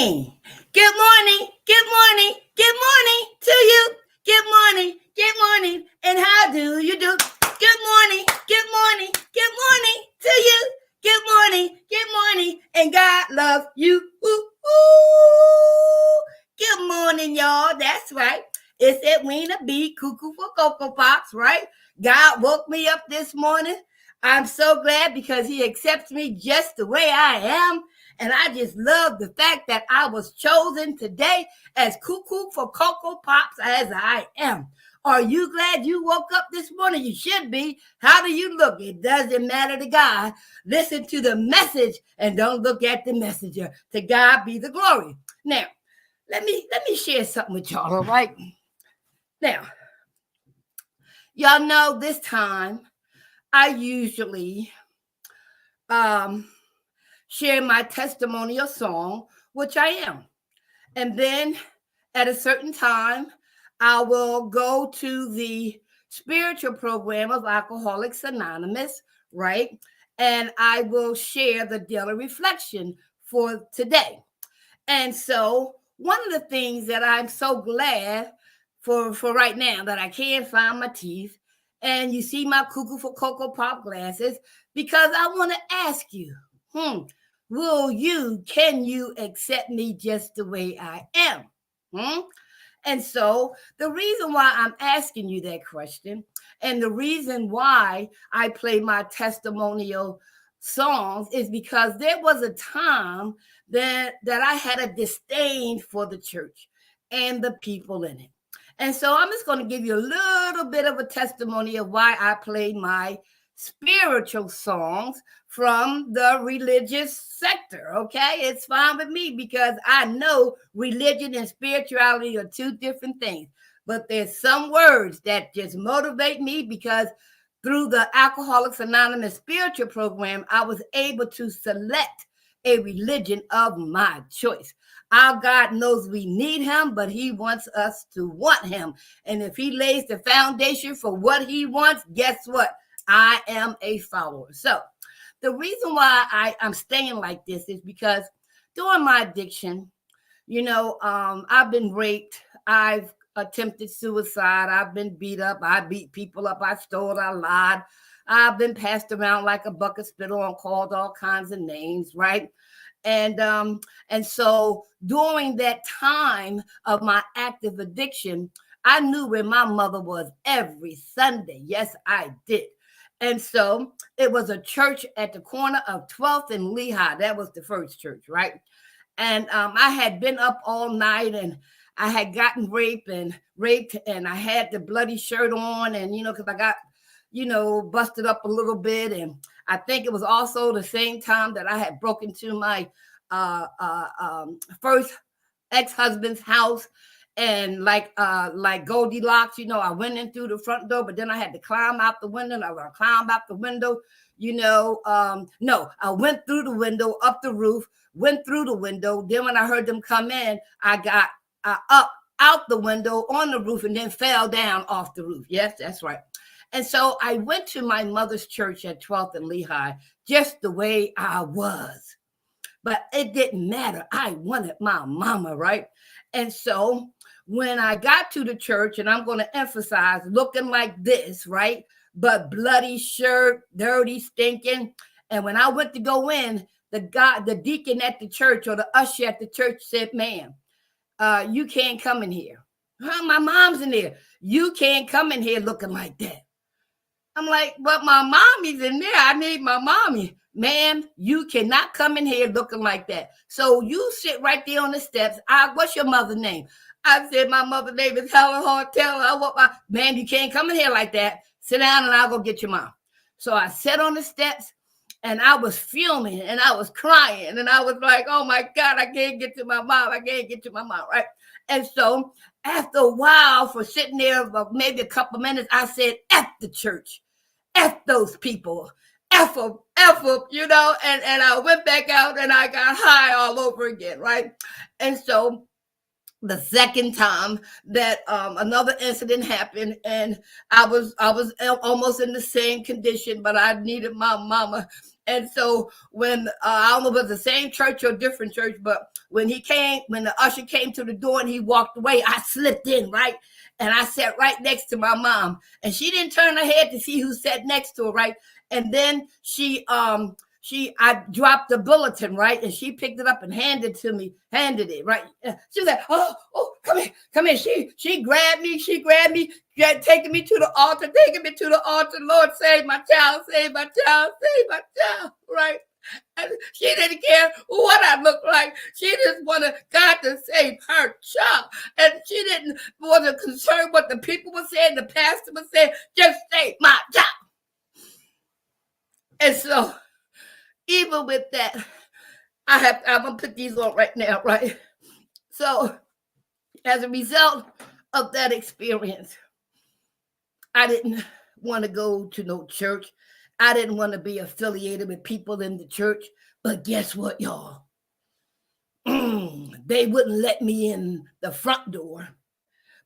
morning. Good morning. Good morning. Good morning to you. Good morning. Good morning. And how do you do? Good morning. Good morning. Good morning to you. Good morning. Good morning. And God loves you. Ooh, ooh. Good morning, y'all. That's right. It's Edwina B. Cuckoo for Cocoa Pops, right? God woke me up this morning. I'm so glad because he accepts me just the way I am. And I just love the fact that I was chosen today as Cuckoo for Cocoa Pops as I am. Are you glad you woke up this morning? You should be. How do you look? It doesn't matter to God. Listen to the message and don't look at the messenger. To God be the glory. Now, let me share something with y'all, all right? Now, y'all know this time I usually share my testimonial song, which I am. And then at a certain time, I will go to the spiritual program of Alcoholics Anonymous, right? And I will share the daily reflection for today. And so one of the things that I'm so glad for right now that I can't find my teeth, and you see my Cuckoo for Cocoa Pop glasses, because I want to ask you, can you accept me just the way I am? And so the reason why I'm asking you that question, and the reason why I play my testimonial songs, is because there was a time that I had a disdain for the church and the people in it. And so I'm just going to give you a little bit of a testimony of why I play my spiritual songs from the religious sector. Okay, it's fine with me because I know religion and spirituality are two different things, but there's some words that just motivate me because through the Alcoholics Anonymous spiritual program, I was able to select a religion of my choice. Our God knows we need him, but he wants us to want him. And if he lays the foundation for what he wants, guess what? I am a follower. So the reason why I'm staying like this is because during my addiction, I've been raped. I've attempted suicide. I've been beat up. I beat people up. I stole. I lied. I've been passed around like a bucket spittle and called all kinds of names, right? And so during that time of my active addiction, I knew where my mother was every Sunday. Yes, I did. And so it was a church at the corner of 12th and Lehigh. That was the first church, right? And I had been up all night and I had gotten raped and I had the bloody shirt on and, because I got, busted up a little bit. And I think it was also the same time that I had broken into my first ex-husband's house. And like Goldilocks, I went in through the front door, but then I had to climb out the window. And I was climb out the window, no, I went through the window, up the roof, went through the window. Then when I heard them come in, I got up out the window on the roof and then fell down off the roof. Yes, that's right. And so I went to my mother's church at 12th and Lehigh just the way I was. But it didn't matter. I wanted my mama, right? And so when I got to the church, and I'm going to emphasize looking like this, right? But bloody shirt, dirty, stinking. And when I went to go in, the deacon at the church or the usher at the church said, ma'am, you can't come in here. Huh? My mom's in there. You can't come in here looking like that. I'm like, but my mommy's in there. I need my mommy. Ma'am, you cannot come in here looking like that. So you sit right there on the steps. What's your mother's name? I said, my mother's name is Helen Hartel. Ma'am, you can't come in here like that. Sit down and I'll go get your mom. So I sat on the steps and I was fuming and I was crying. And I was like, oh my God, I can't get to my mom. I can't get to my mom, right? And so after a while, for sitting there, maybe a couple of minutes, I said, F the church, F those people, F them, and I went back out and I got high all over again, right? And so the second time that another incident happened and I was almost in the same condition, but I needed my mama. And so when I don't know if it was the same church or different church, but when the usher came to the door and he walked away, I slipped in, right? And I sat right next to my mom, and she didn't turn her head to see who sat next to her, right? And then I dropped the bulletin, right? And she picked it up and handed it, right? She was like, oh, come here. She grabbed me, taking me to the altar. Lord, save my child, right? And she didn't care what I looked like. She just wanted God to save her child. And she wasn't concerned what the people were saying, the pastor was saying, just save my child. And so, even with that, I'm going to put these on right now, right? So, as a result of that experience, I didn't want to go to no church. I didn't want to be affiliated with people in the church. But guess what, y'all? They wouldn't let me in the front door.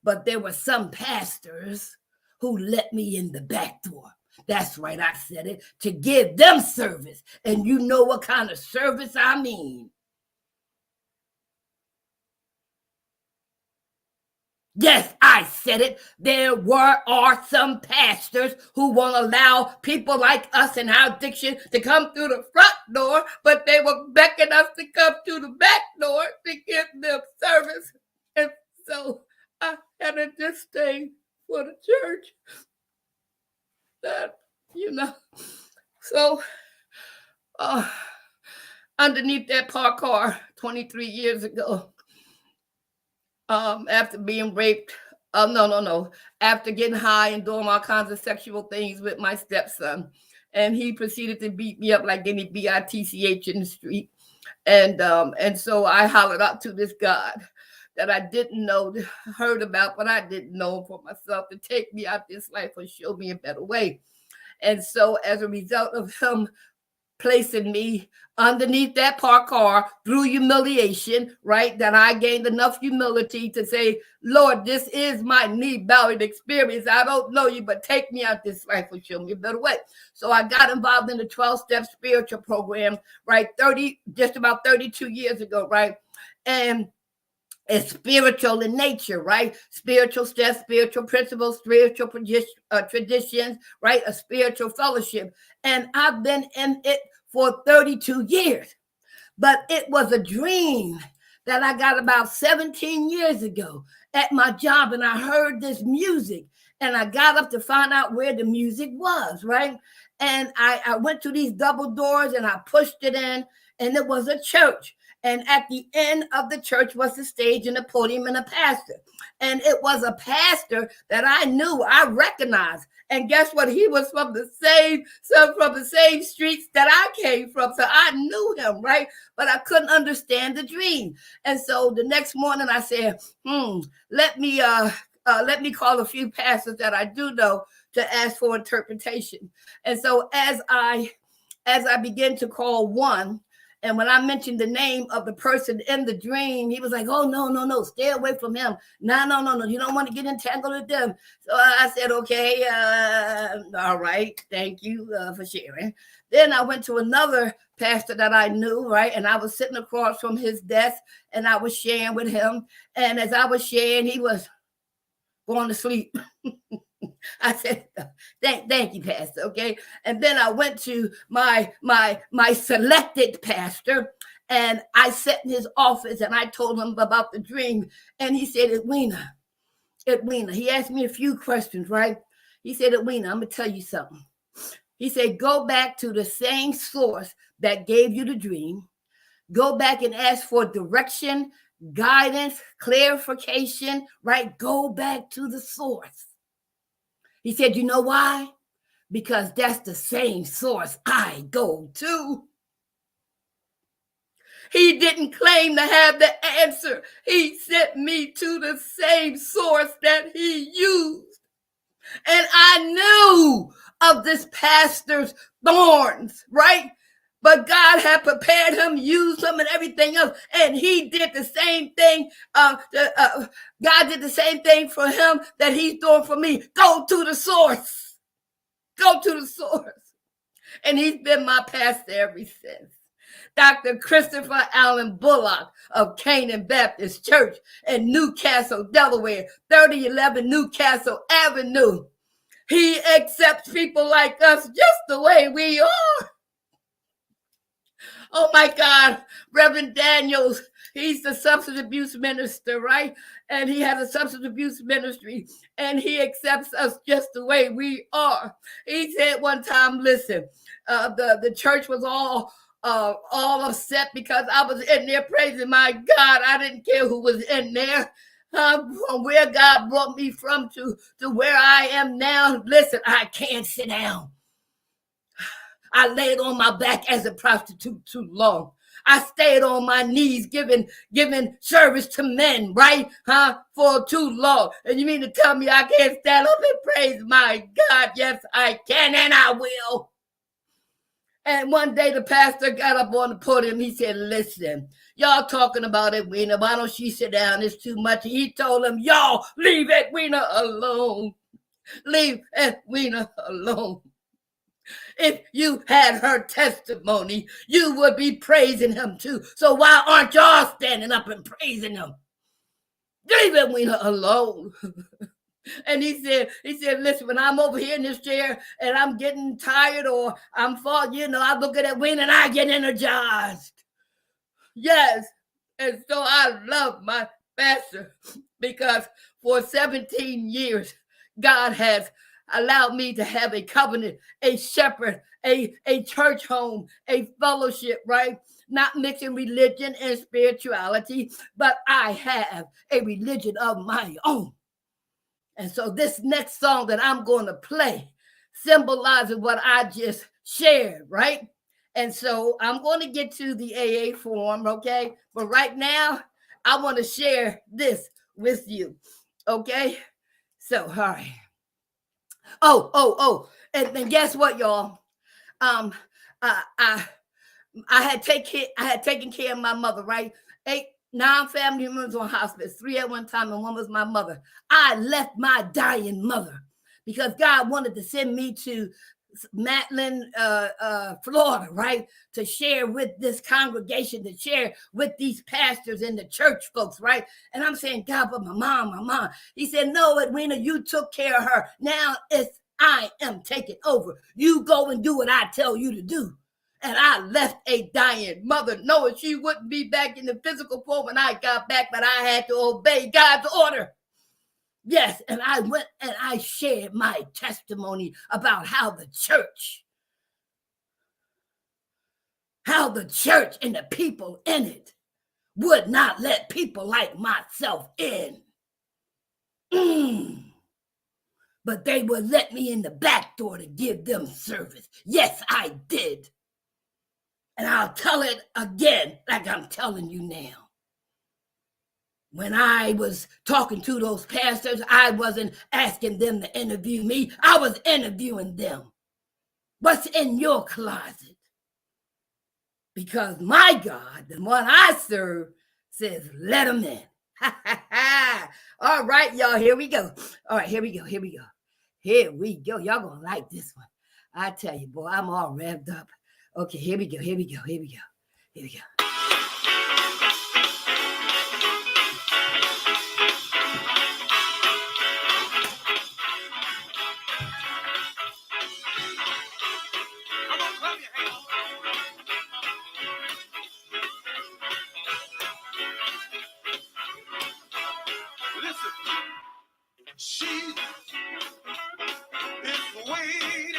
But there were some pastors who let me in the back door. That's right, I said it, to give them service. And you know what kind of service I mean. Yes, I said it. There are some pastors who won't allow people like us in our addiction to come through the front door, but they will beckon us to come through the back door to give them service. And so I had to just stay for the church. So underneath that Parkour 23 years ago, after being raped, after getting high and doing all kinds of sexual things with my stepson, and he proceeded to beat me up like any bitch in the street, and so I hollered out to this God that I didn't know, heard about, but I didn't know for myself, to take me out this life or show me a better way. And so as a result of him placing me underneath that Parkour through humiliation, right, that I gained enough humility to say, Lord, this is my knee-bowing experience. I don't know you, but take me out this life or show me a better way. So I got involved in the 12-step spiritual program, right, just about 32 years ago, right? And it's spiritual in nature, right? Spiritual steps, spiritual principles, spiritual traditions, right? A spiritual fellowship. And I've been in it for 32 years. But it was a dream that I got about 17 years ago at my job, and I heard this music, and I got up to find out where the music was, right? And I went to these double doors, and I pushed it in, and it was a church. And at the end of the church was the stage and the podium and a pastor. And it was a pastor that I knew, I recognized. And guess what? He was from the same streets that I came from. So I knew him, right? But I couldn't understand the dream. And so the next morning I said, let me call a few pastors that I do know to ask for interpretation. And so as I began to call one, and when I mentioned the name of the person in the dream, he was like, oh, no, stay away from him. No, you don't want to get entangled with them. So I said, okay, all right, thank you for sharing. Then I went to another pastor that I knew, right? And I was sitting across from his desk, and I was sharing with him. And as I was sharing, he was going to sleep. I said, thank you, Pastor, okay? And then I went to my selected pastor, and I sat in his office, and I told him about the dream. And he said, Edwina, he asked me a few questions, right? He said, Edwina, I'm going to tell you something. He said, go back to the same source that gave you the dream. Go back and ask for direction, guidance, clarification, right? Go back to the source. He said, you know why? Because that's the same source I go to. He didn't claim to have the answer. He sent me to the same source that he used. And I knew of this pastor's thorns, right? But God had prepared him, used him, and everything else. And he did the same thing. God did the same thing for him that he's doing for me. Go to the source. Go to the source. And he's been my pastor ever since. Dr. Christopher Allen Bullock of Canaan Baptist Church in Newcastle, Delaware, 3011 Newcastle Avenue. He accepts people like us just the way we are. Oh my God, Reverend Daniels, he's the substance abuse minister, right? And he has a substance abuse ministry, and he accepts us just the way we are. He said one time, listen, the church was all upset because I was in there praising my God. I didn't care who was in there. From where God brought me from to where I am now. Listen, I can't sit down. I laid on my back as a prostitute too long. I stayed on my knees giving service to men, right? For too long. And you mean to tell me I can't stand up and praise my God? Yes, I can, and I will. And one day the pastor got up on the podium. He said, listen, y'all talking about Edwina. Why don't she sit down? It's too much. He told them, y'all leave Edwina alone. Leave Edwina alone. If you had her testimony, you would be praising him too. So why aren't y'all standing up and praising him? Leave Edwina alone. And he said, listen, when I'm over here in this chair and I'm getting tired or I'm falling, I look at Edwina and I get energized. Yes. And so I love my pastor because for 17 years, God has allowed me to have a covenant, a shepherd, a church home, a fellowship, right? Not mixing religion and spirituality, but I have a religion of my own. And so this next song that I'm going to play symbolizes what I just shared, right? And so I'm going to get to the AA form, okay? But right now, I want to share this with you, okay? So, all right. Oh, and guess what, y'all? I had taken care of my mother, right? 9 family members on hospice, 3 at one time, and 1 was my mother. I left my dying mother because God wanted to send me to Matlin, Florida, right? To share with this congregation, to share with these pastors and the church folks, right? And I'm saying, God, but my mom. He said, no, Edwina, you took care of her. Now I am taking over. You go and do what I tell you to do. And I left a dying mother knowing she wouldn't be back in the physical form when I got back, but I had to obey God's order. Yes, and I went and I shared my testimony about how the church and the people in it would not let people like myself in. But they would let me in the back door to give them service. Yes, I did. And I'll tell it again like I'm telling you now. When I was talking to those pastors, I wasn't asking them to interview me. I was interviewing them. What's in your closet? Because my God, the one I serve, says, let them in. All right, y'all, here we go. All right, here we go. Y'all gonna like this one. I tell you, boy, I'm all revved up. Okay, here we go. She is waiting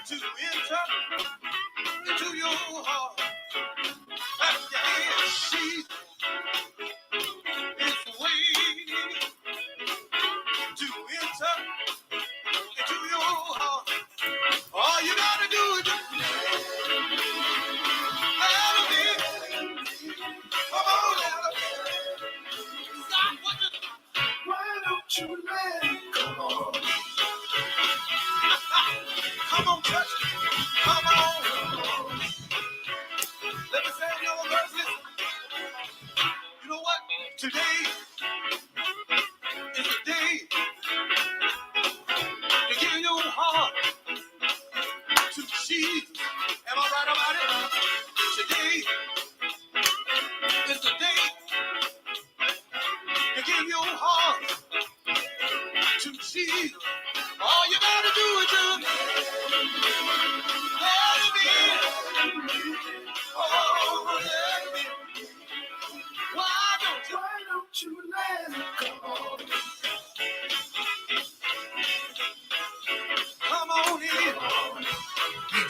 to enter into your heart. Clap your hands. She is waiting to enter into your heart. All you gotta do is just let her in. Come on, let her in. Stop what you do. Why don't you let it? Come on. Come on, touch it. Come on. Let me say another verse. Listen. You know what? Today is the day to give your heart you let it go? Come on in.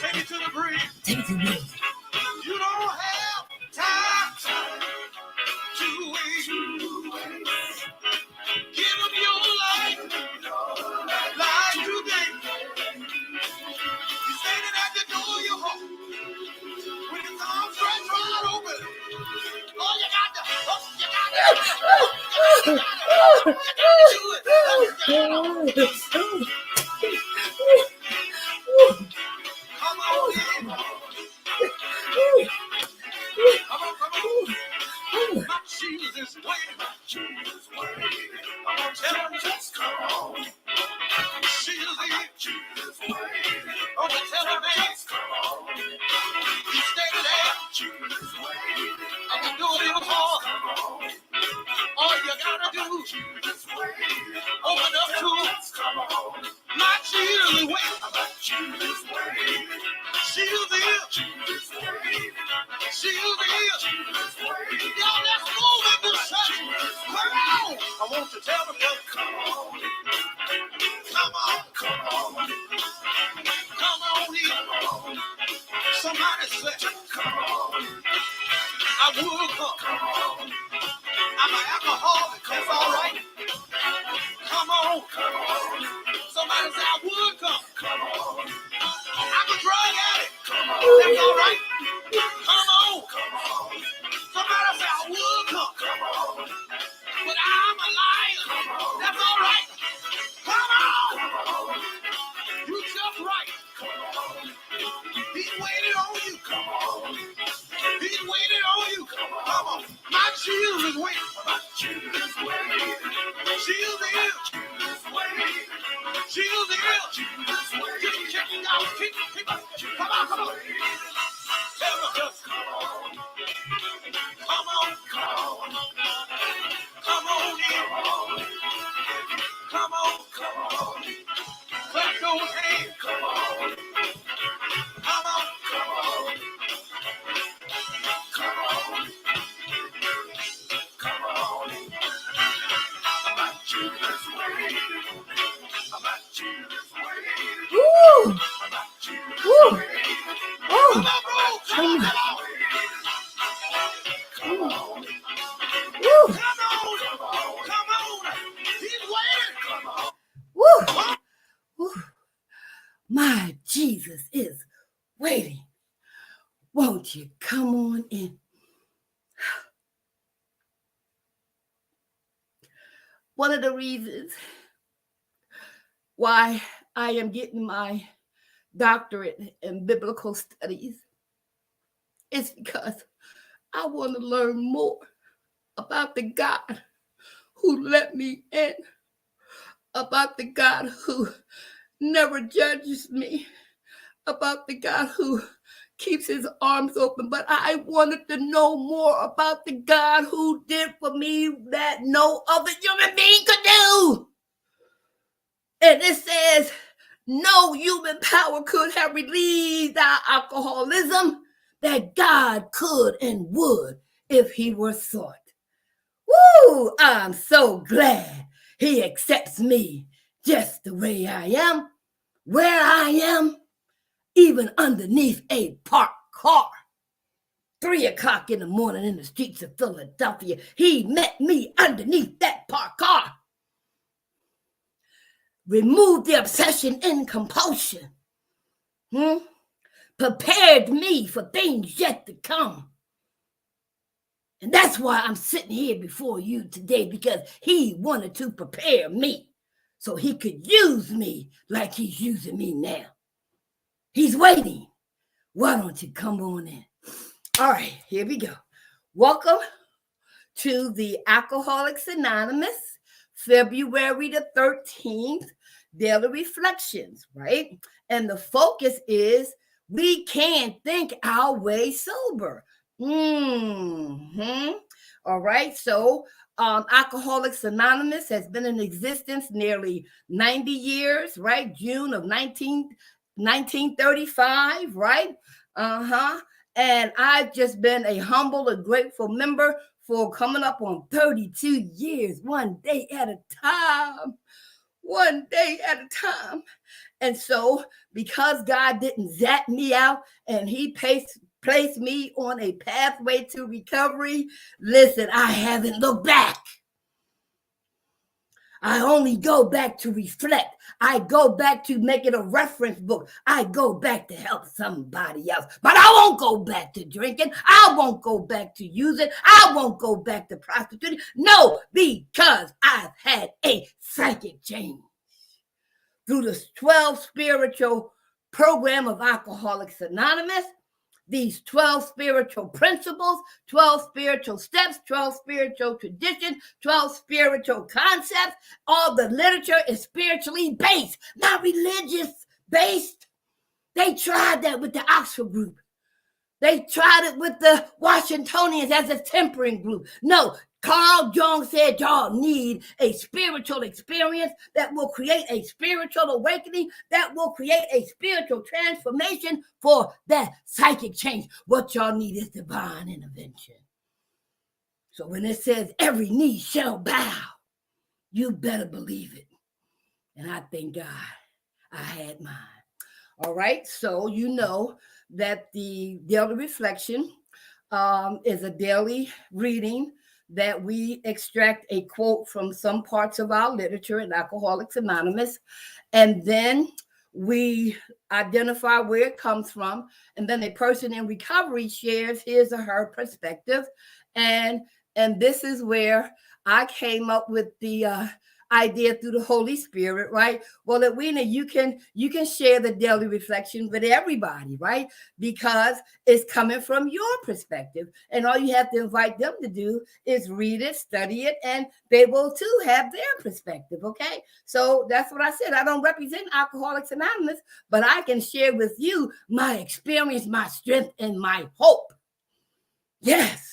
Take it to the bridge. Take it to the bridge. You don't have time to wait. Give him your life like today. He's standing at the door of your home. With his arms stretched wide open. Oh, you got to do it. Come on in. Come on. My Jesus is waiting. I'm gonna tell him just come on. Jesus is waiting. I'm gonna tell him just come on. He's standing there. I can do it even more. All you gotta do is open up to him. My Jesus is waiting. Jesus is. Y'all, let's move in this church. Come on. I want to tell them, come on. Come on in. Somebody say, come on. I would come. I'm an alcoholic. That's all right. Come on. Somebody say, I would come. I'm a drug addict. That's all right. Come on. Somebody say, I would come. But I'm a liar. That's all right. Come on. You just right. He's waiting on you. He's waiting on you. Come on. My Jesus is waiting. Jesus is. Jesus is. Kick it out. Kick. Come on. Tell me just come on. Come on in. Come on. Clap those hands. Come on. My Jesus is waiting. Won't you come on in? One of the reasons why I am getting my doctorate in biblical studies is because I want to learn more about the God who let me in, about the God who never judges me, about the God who keeps his arms open. But I wanted to know more about the God who did for me that no other human being could do. And it says no human power could have relieved our alcoholism, that God could and would if he were sought. Woo! I'm so glad he accepts me just the way I am, where I am, even underneath a parked car. 3:00 in the morning in the streets of Philadelphia, he met me underneath that parked car. Removed the obsession and compulsion. Prepared me for things yet to come. And that's why I'm sitting here before you today, because he wanted to prepare me so he could use me like he's using me now. He's waiting. Why don't you come on in? All right, here we go. Welcome to the Alcoholics Anonymous, February the 13th, Daily Reflections, right? And the focus is we can't think our way sober. All right. So Alcoholics Anonymous has been in existence nearly 90 years, right? June of 1935, right? Uh-huh. And I've just been a humble and grateful member for coming up on 32 years, one day at a time. One day at a time. And so, because God didn't zap me out and He placed me on a pathway to recovery, listen, I haven't looked back. I only go back to reflect. I go back to make it a reference book. I go back to help somebody else. But I won't go back to drinking. I won't go back to using. I won't go back to prostituting. No, because I've had a psychic change through the 12 spiritual program of Alcoholics Anonymous. These 12 spiritual principles, 12 spiritual steps, 12 spiritual traditions, 12 spiritual concepts. All the literature is spiritually based, not religious based. They tried that with the Oxford group. They tried it with the Washingtonians as a tempering group. No, Carl Jung said y'all need a spiritual experience that will create a spiritual awakening, that will create a spiritual transformation for that psychic change. What y'all need is divine intervention. So when it says every knee shall bow, you better believe it. And I thank God I had mine. All right, so you know that the daily reflection is a daily reading that we extract a quote from some parts of our literature in Alcoholics Anonymous, and then we identify where it comes from, and then a person in recovery shares his or her perspective, and this is where I came up with the idea through the Holy Spirit, right? Well, Edwina, you can share the daily reflection with everybody, right? Because it's coming from your perspective. And all you have to invite them to do is read it, study it, and they will too have their perspective, okay? So that's what I said. I don't represent Alcoholics Anonymous, but I can share with you my experience, my strength, and my hope. Yes.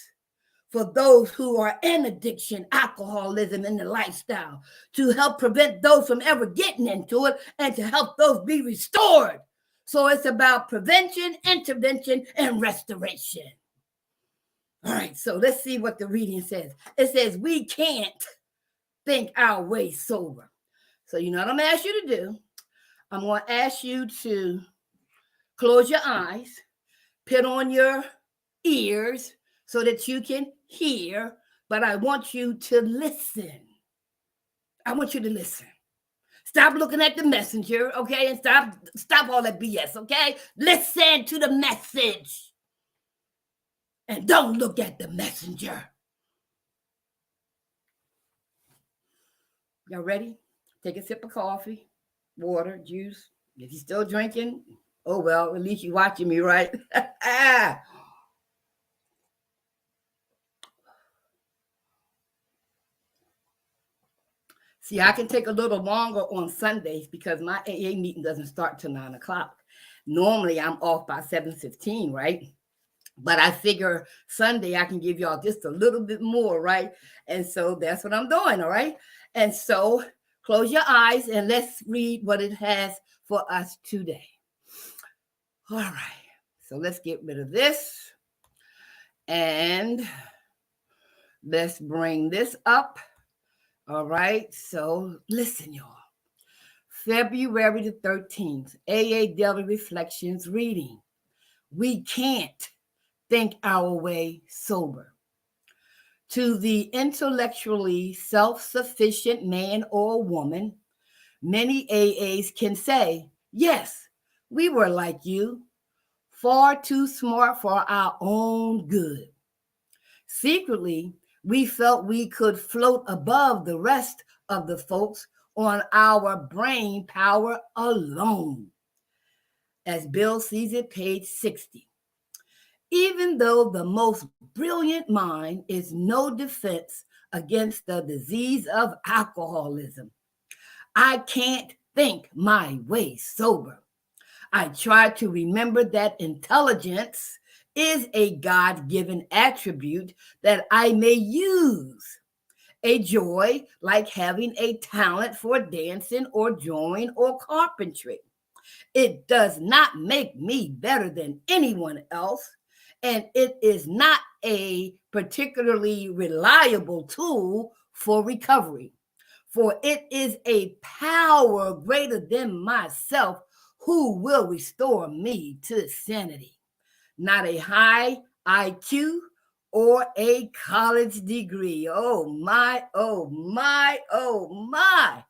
For those who are in addiction, alcoholism, and the lifestyle, to help prevent those from ever getting into it and to help those be restored. So it's about prevention, intervention, and restoration. All right, so let's see what the reading says. It says, we can't think our way sober. So you know what I'm going to ask you to do? I'm going to ask you to close your eyes, put on your ears so that you can hear, but I want you to listen. I want you to listen. Stop looking at the messenger, okay? And stop all that BS, okay? Listen to the message. And don't look at the messenger. Y'all ready? Take a sip of coffee, water, juice. If you're still drinking, oh well, at least you're watching me, right? See, I can take a little longer on Sundays because my AA meeting doesn't start till 9 o'clock. Normally, I'm off by 7:15, right? But I figure Sunday I can give y'all just a little bit more, right? And so that's what I'm doing, all right? And so close your eyes and let's read what it has for us today. All right, so let's get rid of this. And let's bring this up. All right, so listen, y'all. February the 13th, AA Daily Reflections reading. We can't think our way sober. To the intellectually self-sufficient man or woman, many AAs can say, yes, we were like you, far too smart for our own good. Secretly, we felt we could float above the rest of the folks on our brain power alone. As Bill sees it, page 60. Even though the most brilliant mind is no defense against the disease of alcoholism, I can't think my way sober. I try to remember that intelligence is a God-given attribute that I may use. A joy like having a talent for dancing or drawing or carpentry. It does not make me better than anyone else, and it is not a particularly reliable tool for recovery, for it is a power greater than myself who will restore me to sanity. Not a high IQ or a college degree. Oh my, oh my, oh my.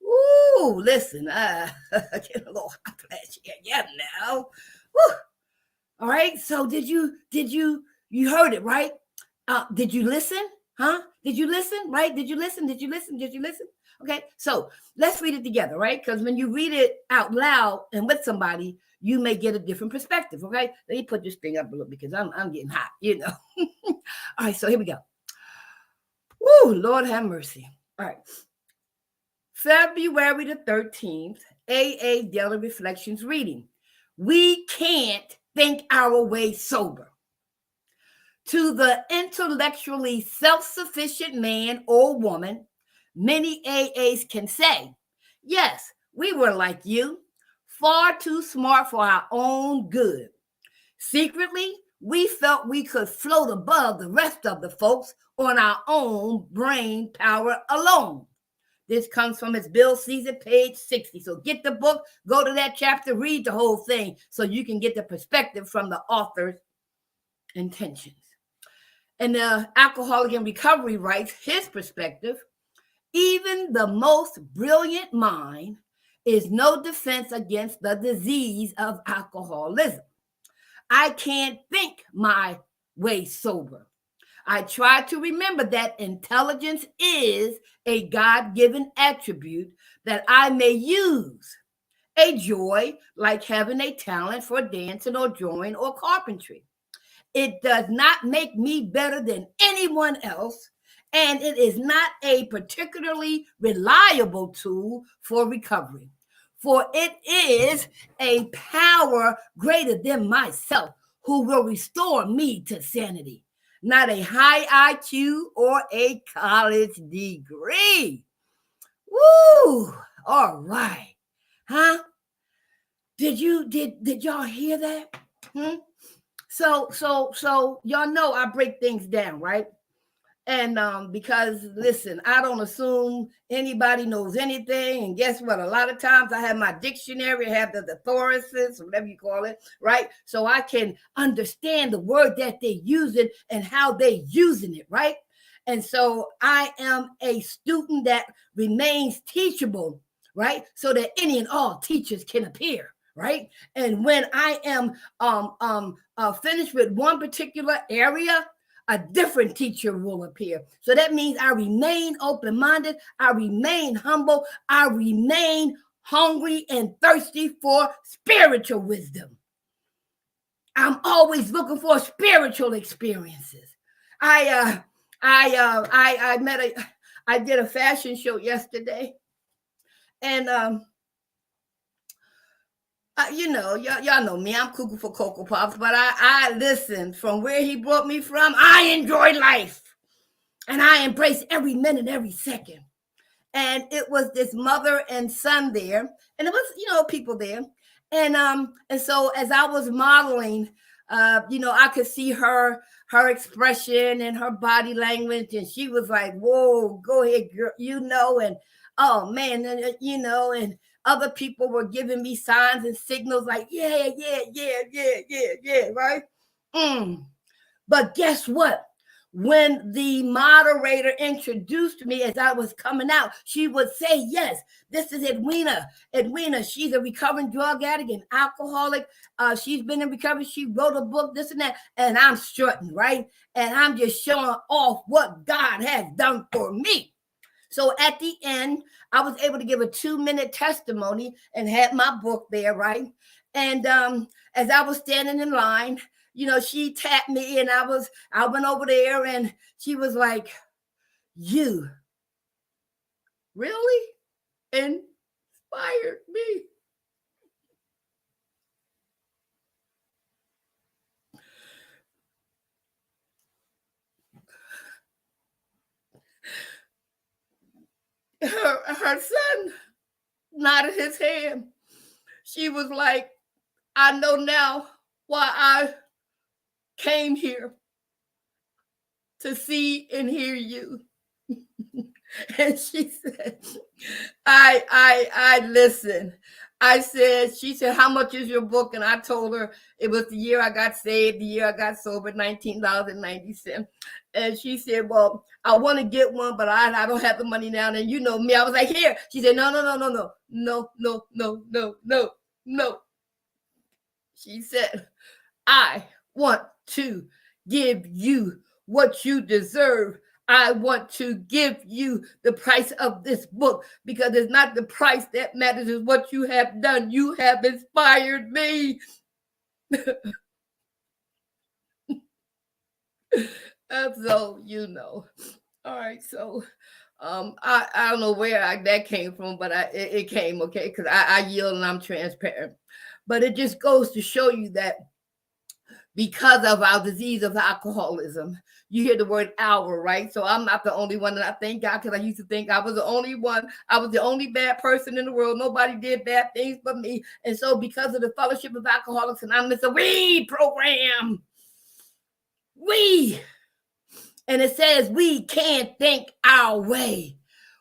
Ooh, listen, get a little hot flash here. Yeah, now. Woo. All right. So you heard it, right? Did you listen? Huh? Did you listen? Right? Did you listen? Did you listen? Did you listen? Okay. So let's read it together, right? Because when you read it out loud and with somebody, you may get a different perspective. Okay. Let me put this thing up a little because I'm getting hot, you know. All right. So here we go. Woo, Lord have mercy. All right. February the 13th, AA Daily Reflections reading. We can't think our way sober. To the intellectually self-sufficient man or woman, many AAs can say, yes, we were like you, far too smart for our own good. Secretly, we felt we could float above the rest of the folks on our own brain power alone. This comes from his Bill Season, page 60. So get the book, go to that chapter, read the whole thing so you can get the perspective from the author's intentions. And the Alcoholic in Recovery writes his perspective. Even the most brilliant mind is no defense against the disease of alcoholism. I can't think my way sober. I try to remember that intelligence is a God-given attribute that I may use. A joy like having a talent for dancing or drawing or carpentry. It does not make me better than anyone else, and it is not a particularly reliable tool for recovery. For it is a power greater than myself who will restore me to sanity. Not a high IQ or a college degree. Woo! All right. Huh? Did y'all hear that? So y'all know I break things down, right? And because listen, I don't assume anybody knows anything. And guess what? A lot of times I have my dictionary, I have the thesaurus, whatever you call it, right? So I can understand the word that they're using and how they're using it, right? And so I am a student that remains teachable, right? So that any and all teachers can appear, right? And when I am finished with one particular area, a different teacher will appear. So that means I remain open-minded, I remain humble, I remain hungry and thirsty for spiritual wisdom. I'm always looking for spiritual experiences. I did a fashion show yesterday, and y'all know me. I'm cuckoo for Cocoa Pops, but I listen. From where he brought me from, I enjoy life, and I embrace every minute, every second. And it was this mother and son there, and it was people there, and so as I was modeling, I could see her expression and her body language, and she was like, "Whoa, go ahead, girl," and oh man, and other people were giving me signs and signals like, yeah, right? But guess what? When the moderator introduced me as I was coming out, she would say, yes, this is Edwina. Edwina, she's a recovering drug addict and alcoholic. She's been in recovery. She wrote a book, this and that. And I'm strutting, right? And I'm just showing off what God has done for me. So at the end, I was able to give a 2-minute testimony and had my book there, right? And as I was standing in line, she tapped me, and I went over there, and she was like, "You really inspired me." her son nodded his head. She was like, I know now why I came here to see and hear you. And she said, I listen. She said, how much is your book? And I told her it was the year I got saved, the year I got sober, $19.90. And she said, well, I want to get one, but I don't have the money now. And you know me, I was like, here. She said, no. She said, I want to give you what you deserve. I want to give you the price of this book, because it's not the price that matters, it's what you have done. You have inspired me. So, you know. All right, so I don't know where that came from, but it came, okay, because I yield and I'm transparent. But it just goes to show you that because of our disease of alcoholism, you hear the word hour, right? So I'm not the only one, and I thank God, because I used to think I was the only one. I was the only bad person in the world. Nobody did bad things but me. And so because of the Fellowship of Alcoholics Anonymous, a we program, and it says we can't think our way.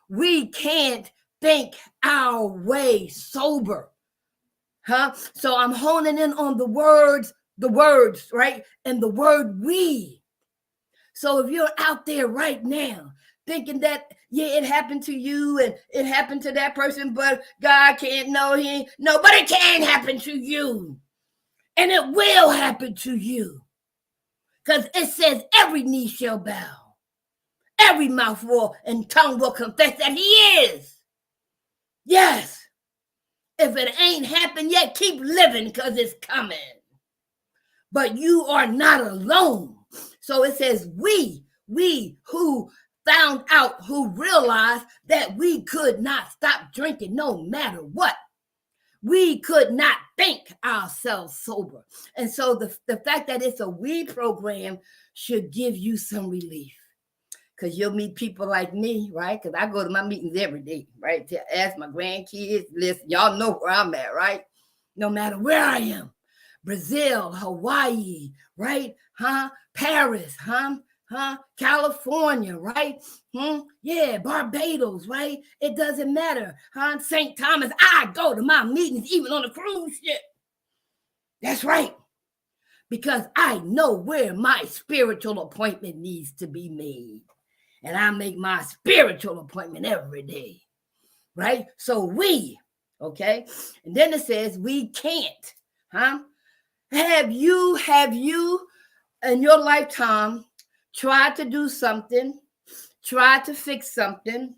We can't think our way sober. So I'm honing in on the words, right? And the word we. So if you're out there right now thinking that, yeah, it happened to you and it happened to that person, but God can't know, but it can happen to you. And it will happen to you. Because it says every knee shall bow, every mouth will and tongue will confess that he is. Yes. If it ain't happened yet, keep living, because it's coming. But you are not alone. So it says we who found out, who realized that we could not stop drinking no matter what. We could not think ourselves sober. And so the fact that it's a we program should give you some relief. Because you'll meet people like me, right? Because I go to my meetings every day, right? To ask my grandkids, listen, y'all know where I'm at, right? No matter where I am. Brazil, Hawaii, right? Paris, California, right? Yeah, Barbados, right? It doesn't matter. St. Thomas, I go to my meetings even on a cruise ship. That's right. Because I know where my spiritual appointment needs to be made. And I make my spiritual appointment every day, right? So we, okay? And then it says we can't, Have you in your lifetime tried to do something, tried to fix something,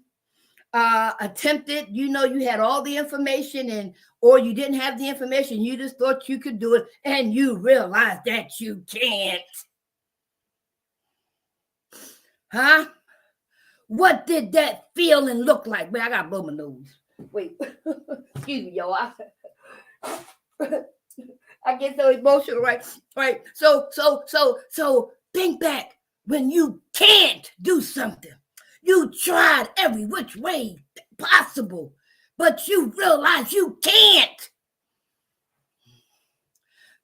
attempted, you had all the information, or you didn't have the information, you just thought you could do it, and you realized that you can't? What did that feel and look like? Man, I gotta blow my nose. Wait, excuse me, yo. I get so emotional, right? Right. So think back when you can't do something. You tried every which way possible, but you realize you can't.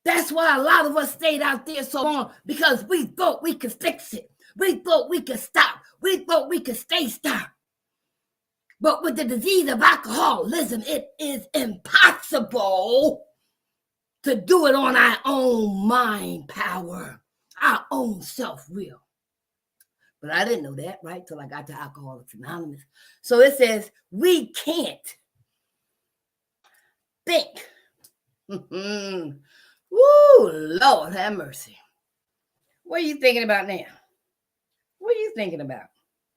That's why a lot of us stayed out there so long, because we thought we could fix it. We thought we could stop. We thought we could stay stopped. But with the disease of alcoholism, it is impossible to do it on our own mind power, our own self-will. But I didn't know that, right, till I got to Alcoholics Anonymous. So it says, we can't think. Woo, Lord have mercy. What are you thinking about now? What are you thinking about?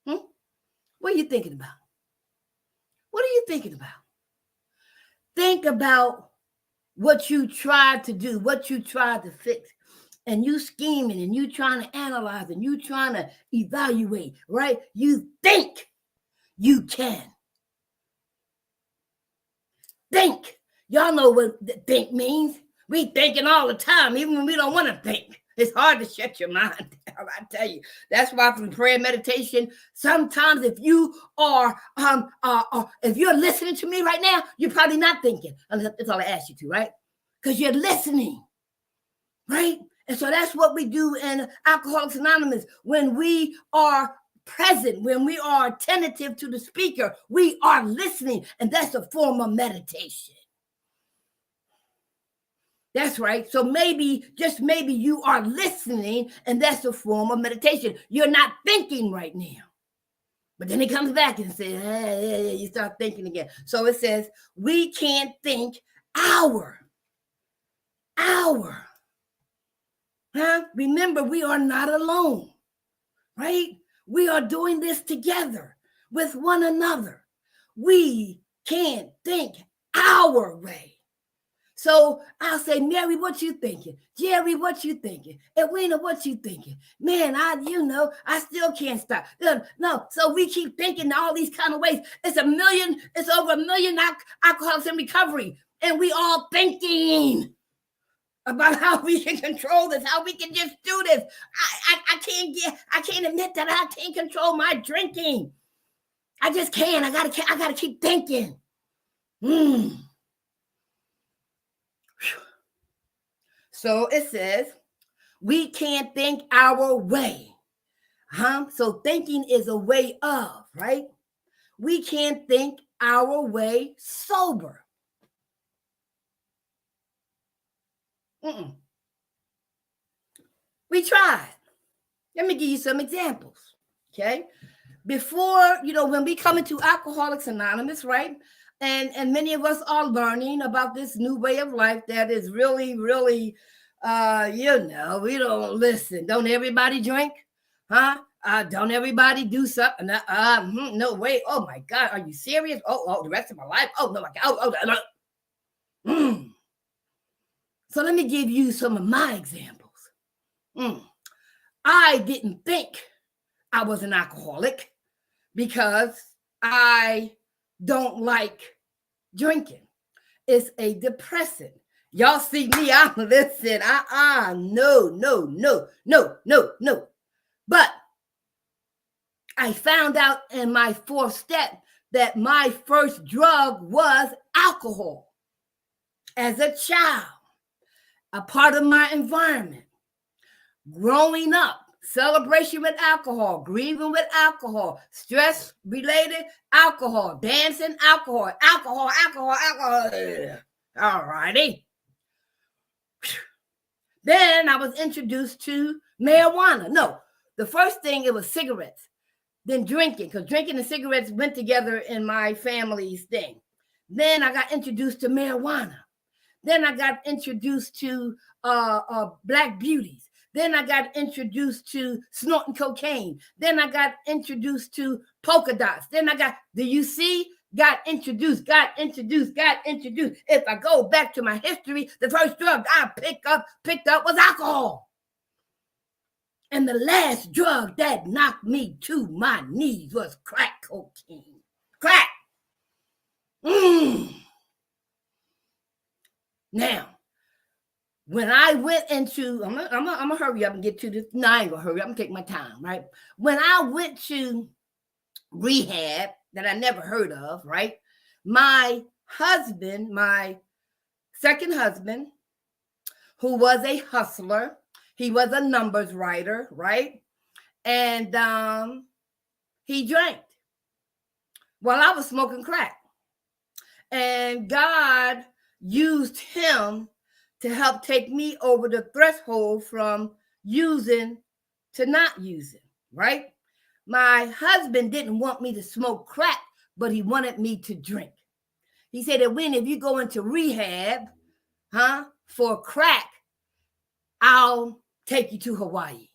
What are you thinking about? What are you thinking about? Think about what you tried to do, what you tried to fix, and you scheming, and you trying to analyze, and you trying to evaluate, right? You think you can. Think. Y'all know what think means. We thinking all the time, even when we don't want to think. It's hard to shut your mind down, I tell you. That's why from prayer and meditation, sometimes if you are, if you're listening to me right now, you're probably not thinking. That's all I ask you to, right? Because you're listening, right? And so that's what we do in Alcoholics Anonymous. When we are present, when we are attentive to the speaker, we are listening, and that's a form of meditation. That's right. So maybe, just maybe you are listening, and that's a form of meditation. You're not thinking right now. But then it comes back and says, hey, you start thinking again. So it says, we can't think hour. Huh? Remember, we are not alone, right? We are doing this together with one another. We can't think our way. So I'll say, Mary, what you thinking? Jerry, what you thinking? Edwina, what you thinking? Man, I still can't stop. No, so we keep thinking all these kind of ways. It's over 1 million alcoholics in recovery. And we all thinking about how we can control this, how we can just do this. I can't admit that I can't control my drinking. I just can't. I gotta keep thinking. So it says, we can't think our way. So thinking is a way of, right? We can't think our way sober. We tried. Let me give you some examples, okay? Before, when we come into Alcoholics Anonymous, right? And many of us are learning about this new way of life that is really, really, we don't listen. Don't everybody drink? Don't everybody do something? No way. Oh my God, are you serious? Oh, the rest of my life? Oh, no, my God. No. So let me give you some of my examples. I didn't think I was an alcoholic because I don't like drinking. It's a depressant. Y'all see me, I'm listen. No. But I found out in my 4th step that my first drug was alcohol. As a child, a part of my environment, growing up, celebration with alcohol, grieving with alcohol, stress-related alcohol, dancing alcohol. All righty. Then I was introduced to marijuana. No, the first thing, it was cigarettes, then drinking, because drinking and cigarettes went together in my family's thing. Then I got introduced to marijuana. Then I got introduced to black beauties. Then I got introduced to snorting cocaine. Then I got introduced to polka dots. Then got introduced. If I go back to my history, the first drug I picked up was alcohol. And the last drug that knocked me to my knees was crack cocaine. Crack. Now, when I went into, I'm gonna hurry up and get to this. No, I ain't gonna hurry up and take my time, right? When I went to rehab that I never heard of, right? My husband, my second husband, who was a hustler, he was a numbers writer, right? And he drank while I was smoking crack. And God used him to help take me over the threshold from using to not using, right? My husband didn't want me to smoke crack, but he wanted me to drink. He said that if you go into rehab, for crack, I'll take you to Hawaii.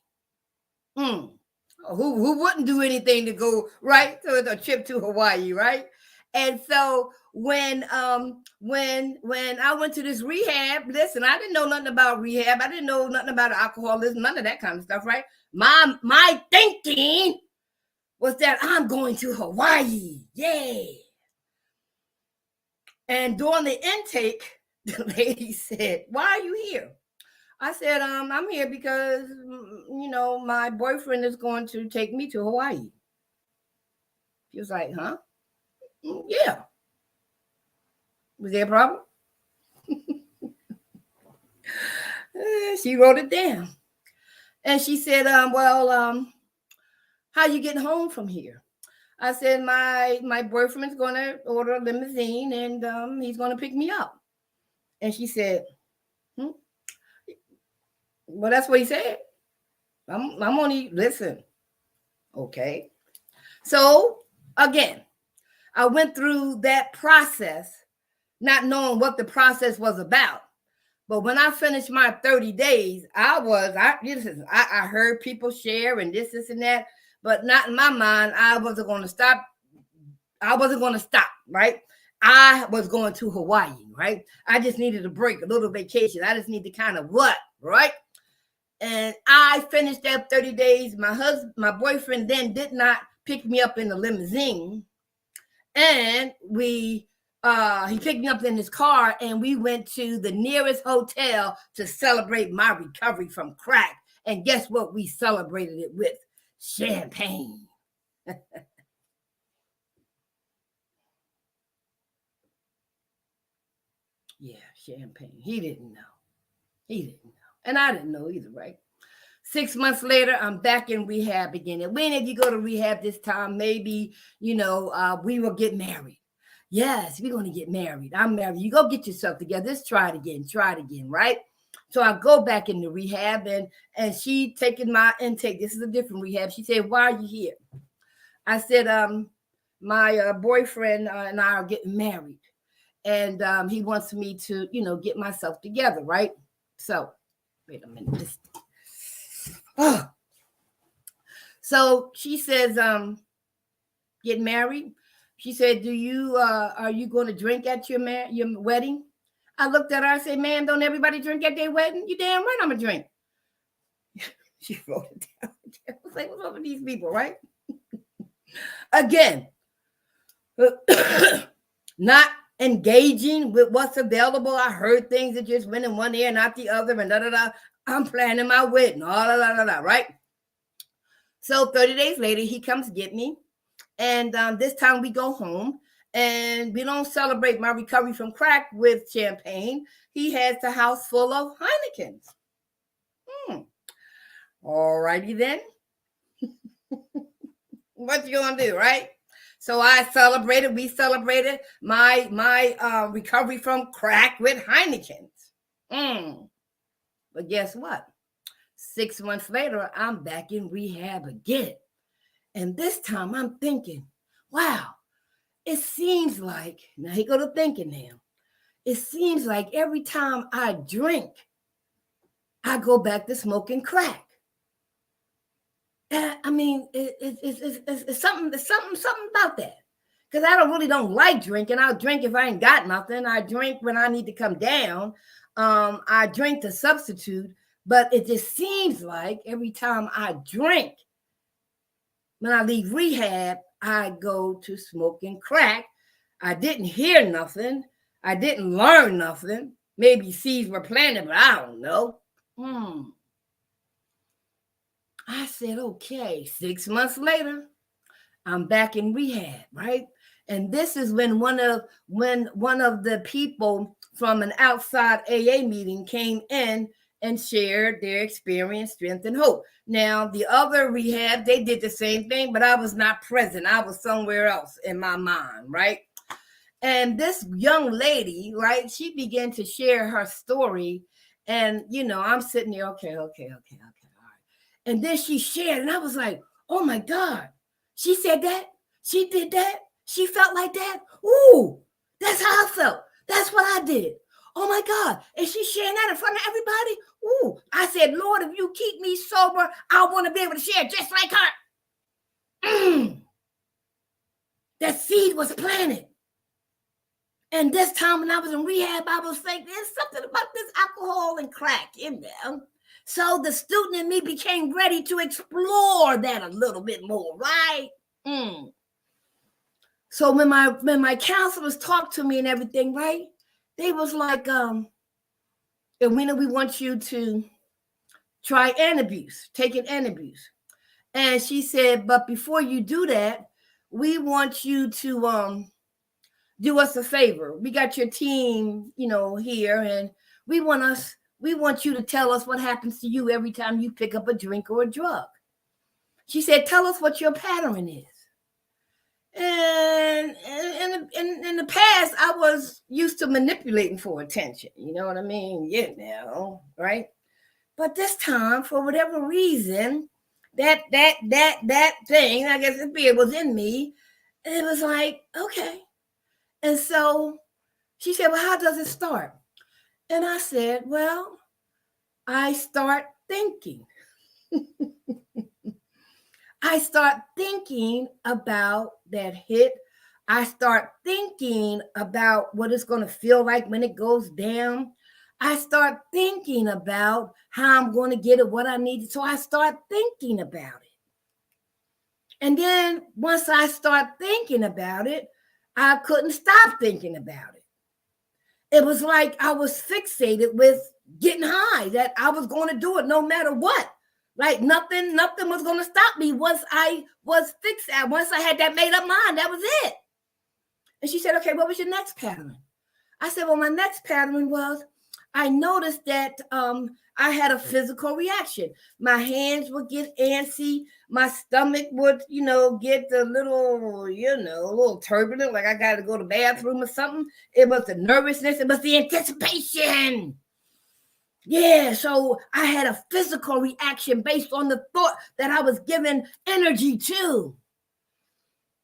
Who wouldn't do anything to go, right? So it's a trip to Hawaii, right? And so when I went to this rehab, listen, I didn't know nothing about rehab. I didn't know nothing about alcoholism, none of that kind of stuff, right? My thinking was that I'm going to Hawaii. Yay. And during the intake, the lady said, "Why are you here?" I said, I'm here because, my boyfriend is going to take me to Hawaii. She was like, huh? Yeah. Was there a problem? She wrote it down. And she said, how you getting home from here? I said, my boyfriend's going to order a limousine and he's going to pick me up. And she said, hmm? Well, that's what he said. I'm only, listen. Okay. So again, I went through that process, not knowing what the process was about. But when I finished my 30 days, I heard people share and this, and that, but not in my mind. I wasn't going to stop. Right? I was going to Hawaii, right? I just needed a break, a little vacation. I just need to kind of what, right? And I finished that 30 days. My boyfriend then did not pick me up in the limousine. And he picked me up in his car and we went to the nearest hotel to celebrate my recovery from crack. And guess what we celebrated it with? Champagne. Yeah, champagne. He didn't know. And I didn't know either, right? 6 months later, I'm back in rehab again. And when did you go to rehab this time? Maybe, we will get married. Yes, we're going to get married. I'm married. You go get yourself together. Let's try it again, right? So I go back into rehab and she taking my intake. This is a different rehab. She said, why are you here? I said, my boyfriend and I are getting married. And he wants me to, get myself together, right? So, wait a minute. Oh. So she says, get married. She said, are you going to drink at your wedding? I looked at her, I said, man, don't everybody drink at their wedding? You damn right I'm going to drink. She wrote it down. I was like, what's up with these people, right? Again, not engaging with what's available. I heard things that just went in one ear, not the other, and da-da-da. I'm planning my wedding, right? So 30 days later, he comes get me. And this time we go home and we don't celebrate my recovery from crack with champagne. He has the house full of Heinekens. All righty then. What you gonna do, right? So we celebrated my recovery from crack with Heinekens. But guess what? 6 months later, I'm back in rehab again. And this time I'm thinking, wow, it seems like, now he go to thinking now, it seems like every time I drink, I go back to smoking crack. And I mean, it's something about that. Because I really don't like drinking. I'll drink if I ain't got nothing. I drink when I need to come down. I drink to substitute. But it just seems like every time I drink, when I leave rehab, I go to smoking crack. I didn't hear nothing. I didn't learn nothing. Maybe seeds were planted, but I don't know. I said, okay, 6 months later, I'm back in rehab, right? And this is when one of the people from an outside AA meeting came in and shared their experience, strength, and hope. Now, the other rehab, they did the same thing, but I was not present. I was somewhere else in my mind, right? And this young lady, right, she began to share her story. And, I'm sitting there, okay, all right. And then she shared, and I was like, oh, my God. She said that? She did that? She felt like that? Ooh, that's how I felt. That's what I did. Oh, my God. And she's sharing that in front of everybody? Ooh, I said, Lord, if you keep me sober, I want to be able to share just like her. That seed was planted. And this time when I was in rehab, I was thinking, there's something about this alcohol and crack in there. So the student in me became ready to explore that a little bit more, right? So when my counselors talked to me and everything, right, they was like, And we want you to try antabuse, take an antabuse. And she said, but before you do that, we want you to do us a favor. We got your team, here, and we want you to tell us what happens to you every time you pick up a drink or a drug. She said, tell us what your pattern is. And in the past, I was used to manipulating for attention. You know what I mean? Right? But this time, for whatever reason, that thing, I guess it was in me. It was like, okay. And so she said, well, how does it start? And I said, well, I start thinking. I start thinking about that hit. I start thinking about what it's going to feel like when it goes down. I start thinking about how I'm going to get it, what I need. So I start thinking about it. And then once I start thinking about it, I couldn't stop thinking about it. It was like I was fixated with getting high, that I was going to do it no matter what. Like nothing was going to stop me once I was fixated. Once I had that made up mind, that was it. And she said, okay, what was your next pattern? I said, well, my next pattern was I noticed that I had a physical reaction. My hands would get antsy. My stomach would, get a little turbulent, like I got to go to the bathroom or something. It was the nervousness. It was the anticipation. Yeah, so I had a physical reaction based on the thought that I was giving energy to.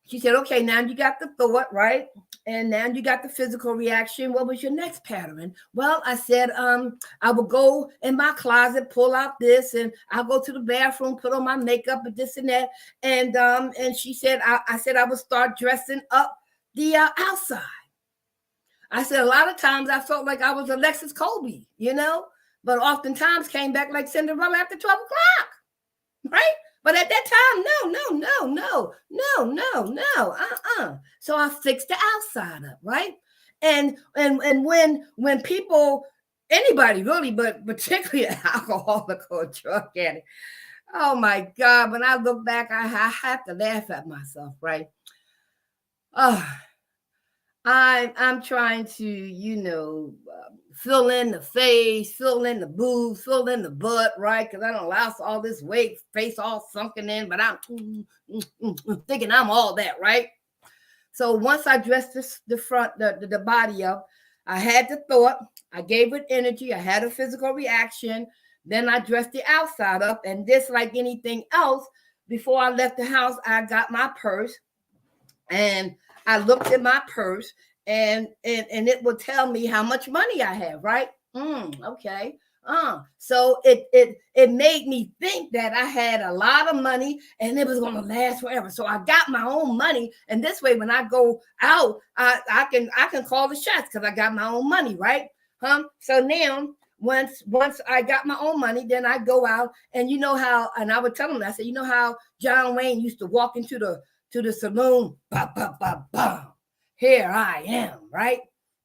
She said, okay, now you got the thought, right? And now you got the physical reaction. What was your next pattern? Well, I said, I would go in my closet, pull out this, and I'll go to the bathroom, put on my makeup and this and that. And she said, I said I would start dressing up the outside. I said, a lot of times I felt like I was Alexis Colby, but oftentimes came back like Cinderella after 12 o'clock, right? But at that time, no. So I fixed the outside up, right? And when people, anybody really, but particularly an alcoholic or a drug addict, oh my God, when I look back, I have to laugh at myself, right? I'm trying to, fill in the face, fill in the boobs, fill in the butt, right? Because I don't lost all this weight, face all sunken in, but I'm thinking I'm all that, right? So once I dressed the front, the body up, I had the thought, I gave it energy, I had a physical reaction, then I dressed the outside up, and just like anything else, before I left the house, I got my purse, and I looked at my purse, and it will tell me how much money I have, right? Okay. So it made me think that I had a lot of money and it was going to last forever. So I got my own money, and this way, when I go out, I can call the shots because I got my own money, right? So now, once I got my own money, then I go out, and and I would tell them, I said, how John Wayne used to walk into the saloon, bah, bah, bah, bah. Here I am, right?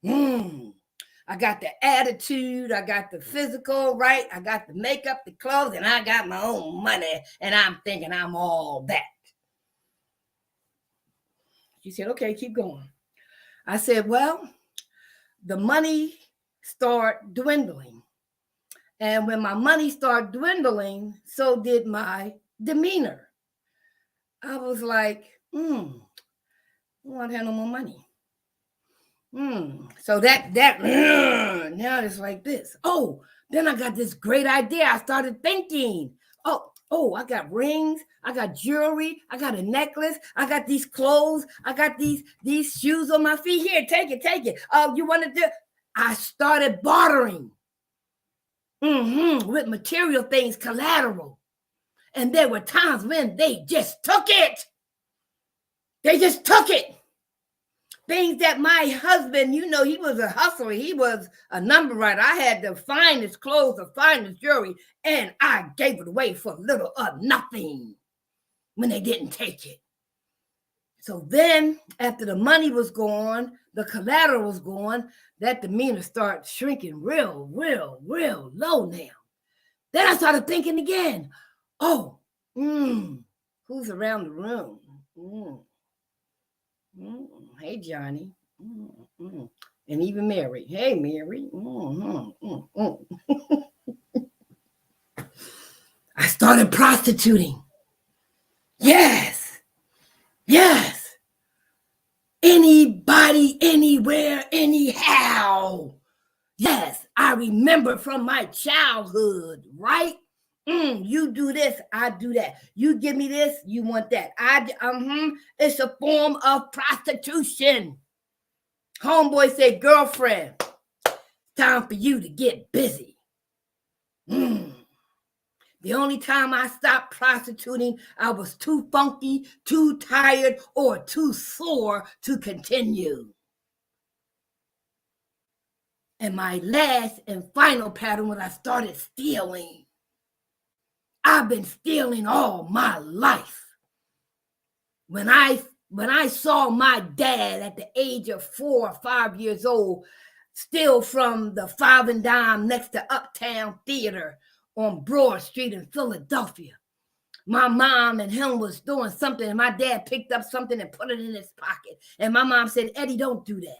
I got the attitude, I got the physical, right? I got the makeup, the clothes, and I got my own money, and I'm thinking I'm all that. She said, okay, keep going. I said, well, the money start dwindling. And when my money started dwindling, so did my demeanor. I was like, I don't have no more money. So that now it's like this. Oh, then I got this great idea. I started thinking, oh, I got rings, I got jewelry, I got a necklace, I got these clothes, I got these shoes on my feet. Here, take it. Oh, you want to do? I started bartering with material things, collateral. And there were times when they just took it. Things that my husband, he was a hustler. He was a number writer. I had the finest clothes, the finest jewelry, and I gave it away for little or nothing when they didn't take it. So then, after the money was gone, the collateral was gone, that demeanor started shrinking real low now. Then I started thinking again, oh, who's around the room? Hey, Johnny. And even Mary. Hey, Mary. I started prostituting. Yes. Anybody, anywhere, anyhow. Yes, I remember from my childhood, right? You do this, I do that. You give me this, you want that. It's a form of prostitution. Homeboy said, girlfriend, time for you to get busy. The only time I stopped prostituting, I was too funky, too tired, or too sore to continue. And my last and final pattern was I started stealing. I've been stealing all my life. When I saw my dad at the age of 4 or 5 years old, steal from the Five and Dime next to Uptown Theater on Broad Street in Philadelphia. My mom and him was doing something, and my dad picked up something and put it in his pocket. And my mom said, Eddie, don't do that.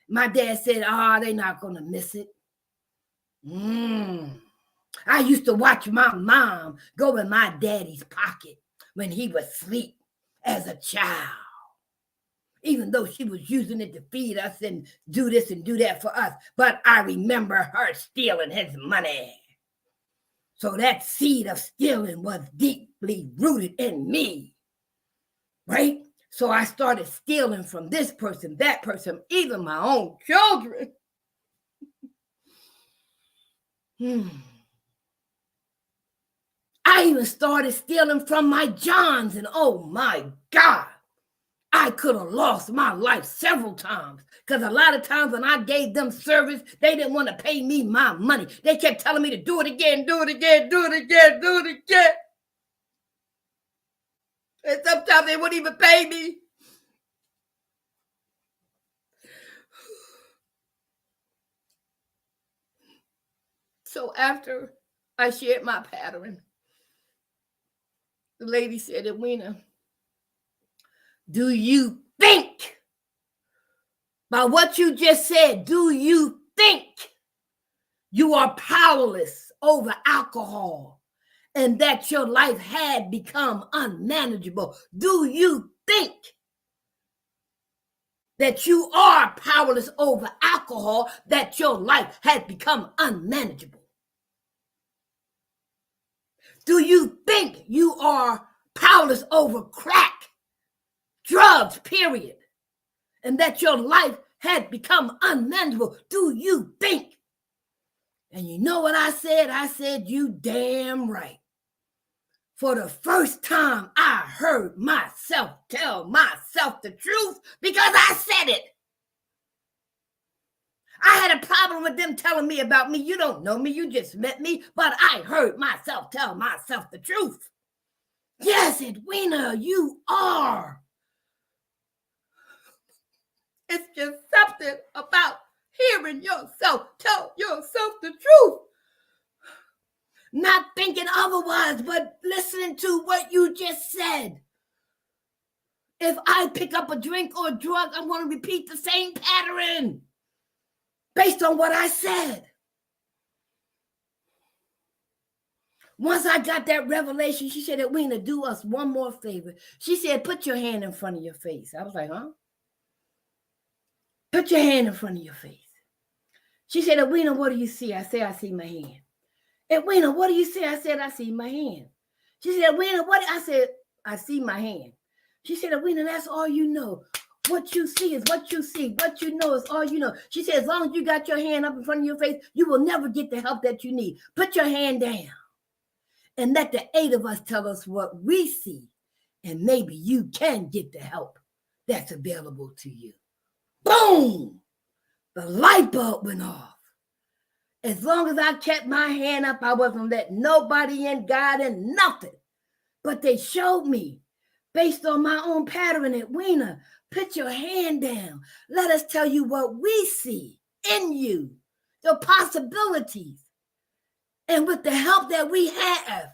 My dad said, they're not going to miss it. I used to watch my mom go in my daddy's pocket when he was asleep as a child. Even though she was using it to feed us and do this and do that for us. But I remember her stealing his money. So that seed of stealing was deeply rooted in me, right? So I started stealing from this person, that person, even my own children. I even started stealing from my Johns, and oh my God, I could have lost my life several times because a lot of times when I gave them service, they didn't want to pay me my money. They kept telling me to do it again. And sometimes they wouldn't even pay me. So after I shared my pattern, the lady said, Edwina, do you think, by what you just said, do you think you are powerless over alcohol and that your life had become unmanageable? Do you think that you are powerless over alcohol, that your life had become unmanageable? Do you think you are powerless over crack, drugs, period, and that your life had become unmanageable? Do you think? And you know what I said? I said, you damn right. For the first time, I heard myself tell myself the truth because I said it. I had a problem with them telling me about me. You don't know me. You just met me. But I heard myself tell myself the truth. Yes, Edwina, you are. It's just something about hearing yourself tell yourself the truth. Not thinking otherwise, but listening to what you just said. If I pick up a drink or a drug, I'm going to repeat the same pattern based on what I said. Once I got that revelation, she said, Edwina, do us one more favor. She said, put your hand in front of your face. I was like, huh? Put your hand in front of your face. She said, Edwina, what do you see? I said, I see my hand. Edwina, what do you see? I said, I see my hand. She said, Edwina, what? I said, I see my hand. She said, Edwina, that's all you know. What you see is what you see. What you know is all you know. She said, as long as you got your hand up in front of your face, you will never get the help that you need. Put your hand down and let the 8 of us tell us what we see. And maybe you can get the help that's available to you. Boom! The light bulb went off. As long as I kept my hand up, I wasn't letting nobody in, God, and nothing. But they showed me based on my own pattern at Weena. Put your hand down. Let us tell you what we see in you, the possibilities. And with the help that we have,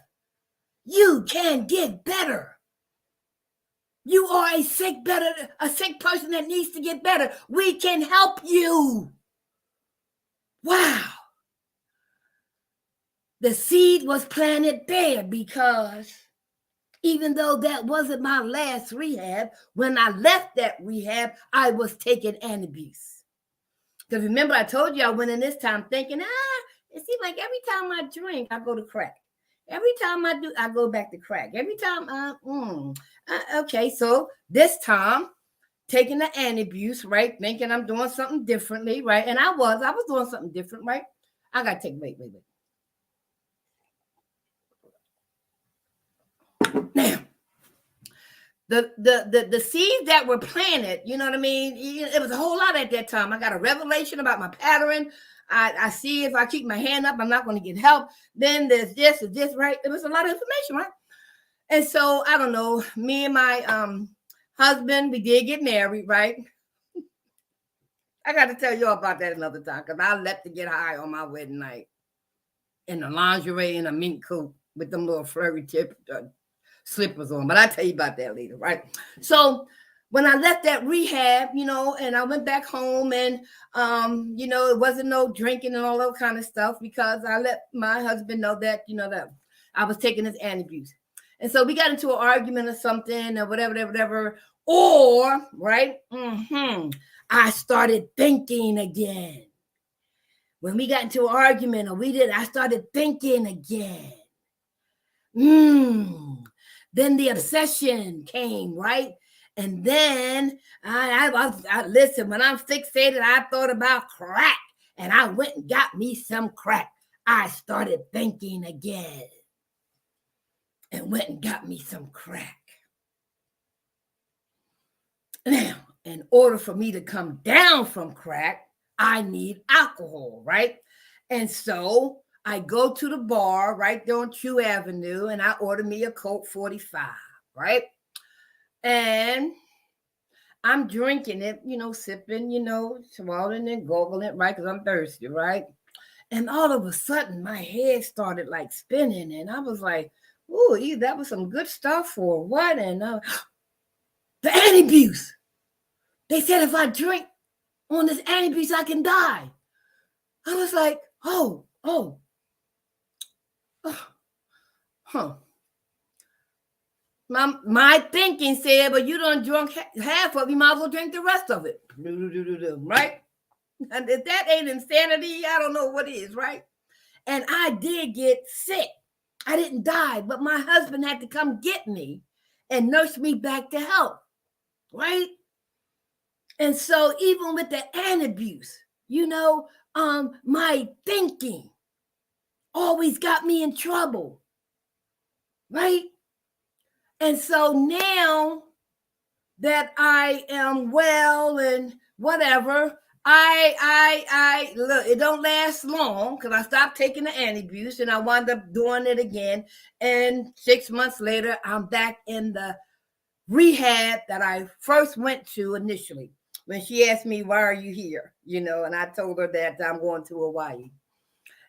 you can get better. You are a sick person that needs to get better. We can help you. Wow. The seed was planted there because even though that wasn't my last rehab, when I left that rehab, I was taking antabuse. Because remember, I told you I went in this time thinking, it seems like every time I drink, I go to crack. Every time I do, I go back to crack. Every time okay, so this time, taking the antabuse, right? Thinking I'm doing something differently, right? And I was doing something different, right? I got to take, wait. Now, the seeds that were planted, you know what I mean? It was a whole lot at that time. I got a revelation about my pattern. I see if I keep my hand up, I'm not going to get help. Then there's this, right? It was a lot of information, right? And so, I don't know, me and my husband, we did get married, right? I got to tell you all about that another time because I left to get high on my wedding night in the lingerie and a mink coat with them little flirty tip slippers on. But I'll tell you about that later, right? So when I left that rehab, and I went back home and, it wasn't no drinking and all that kind of stuff because I let my husband know that, that I was taking his antabuse. And so we got into an argument or something or whatever. Or, right, I started thinking again. When we got into an argument I started thinking again. Then the obsession came, right? And then I listen, when I'm fixated, I thought about crack and I went and got me some crack. I started thinking again and went and got me some crack. Now, in order for me to come down from crack, I need alcohol, right? And so I go to the bar right there on True Avenue and I order me a Coke 45, right? And I'm drinking it, sipping, swallowing and goggling it, right? Because I'm thirsty, right? And all of a sudden, my head started like spinning. And I was like, ooh, that was some good stuff or what? And the antabuse. They said if I drink on this antabuse, I can die. I was like, oh. My thinking said, but you done drunk half of it, you might as well drink the rest of it. Right? And if that ain't insanity, I don't know what is, right? And I did get sick. I didn't die, but my husband had to come get me and nurse me back to health, right? And so even with the antabuse, my thinking always got me in trouble, right? And so now that I am well and whatever, I look, it don't last long because I stopped taking the antabuse and I wound up doing it again. And 6 months later, I'm back in the rehab that I first went to initially. When she asked me, why are you here? And I told her that I'm going to Hawaii.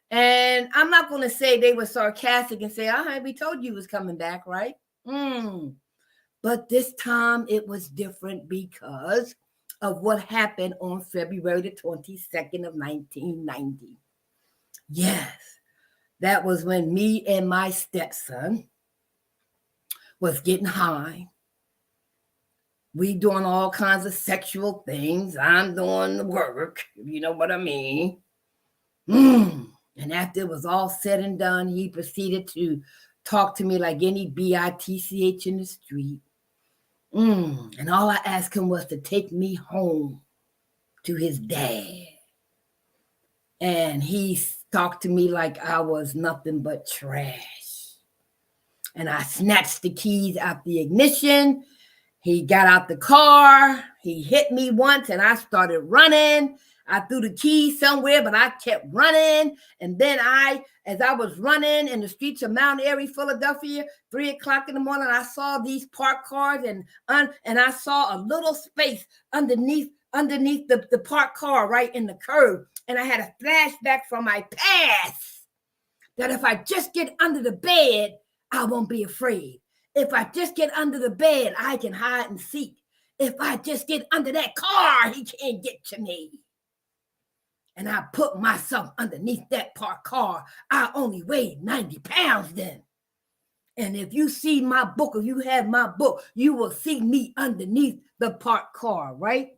And I'm not going to say they were sarcastic and say, we told you was coming back, right? But this time it was different because of what happened on February the 22nd of 1990. Yes, that was when me and my stepson was getting high. We doing all kinds of sexual things. I'm doing the work, you know what I mean? And after it was all said and done, he proceeded to talk to me like any bitch in the street. And all I asked him was to take me home to his dad. And he talked to me like I was nothing but trash. And I snatched the keys out the ignition. He got out the car. He hit me once and I started running. I threw the keys somewhere, but I kept running. And then as I was running in the streets of Mount Airy, Philadelphia, 3 o'clock in the morning, I saw these parked cars and I saw a little space underneath the parked car right in the curb. And I had a flashback from my past that if I just get under the bed, I won't be afraid. If I just get under the bed, I can hide and seek. If I just get under that car, he can't get to me. And I put myself underneath that parked car. I only weighed 90 pounds then. And if you see my book, or you have my book, you will see me underneath the parked car, right?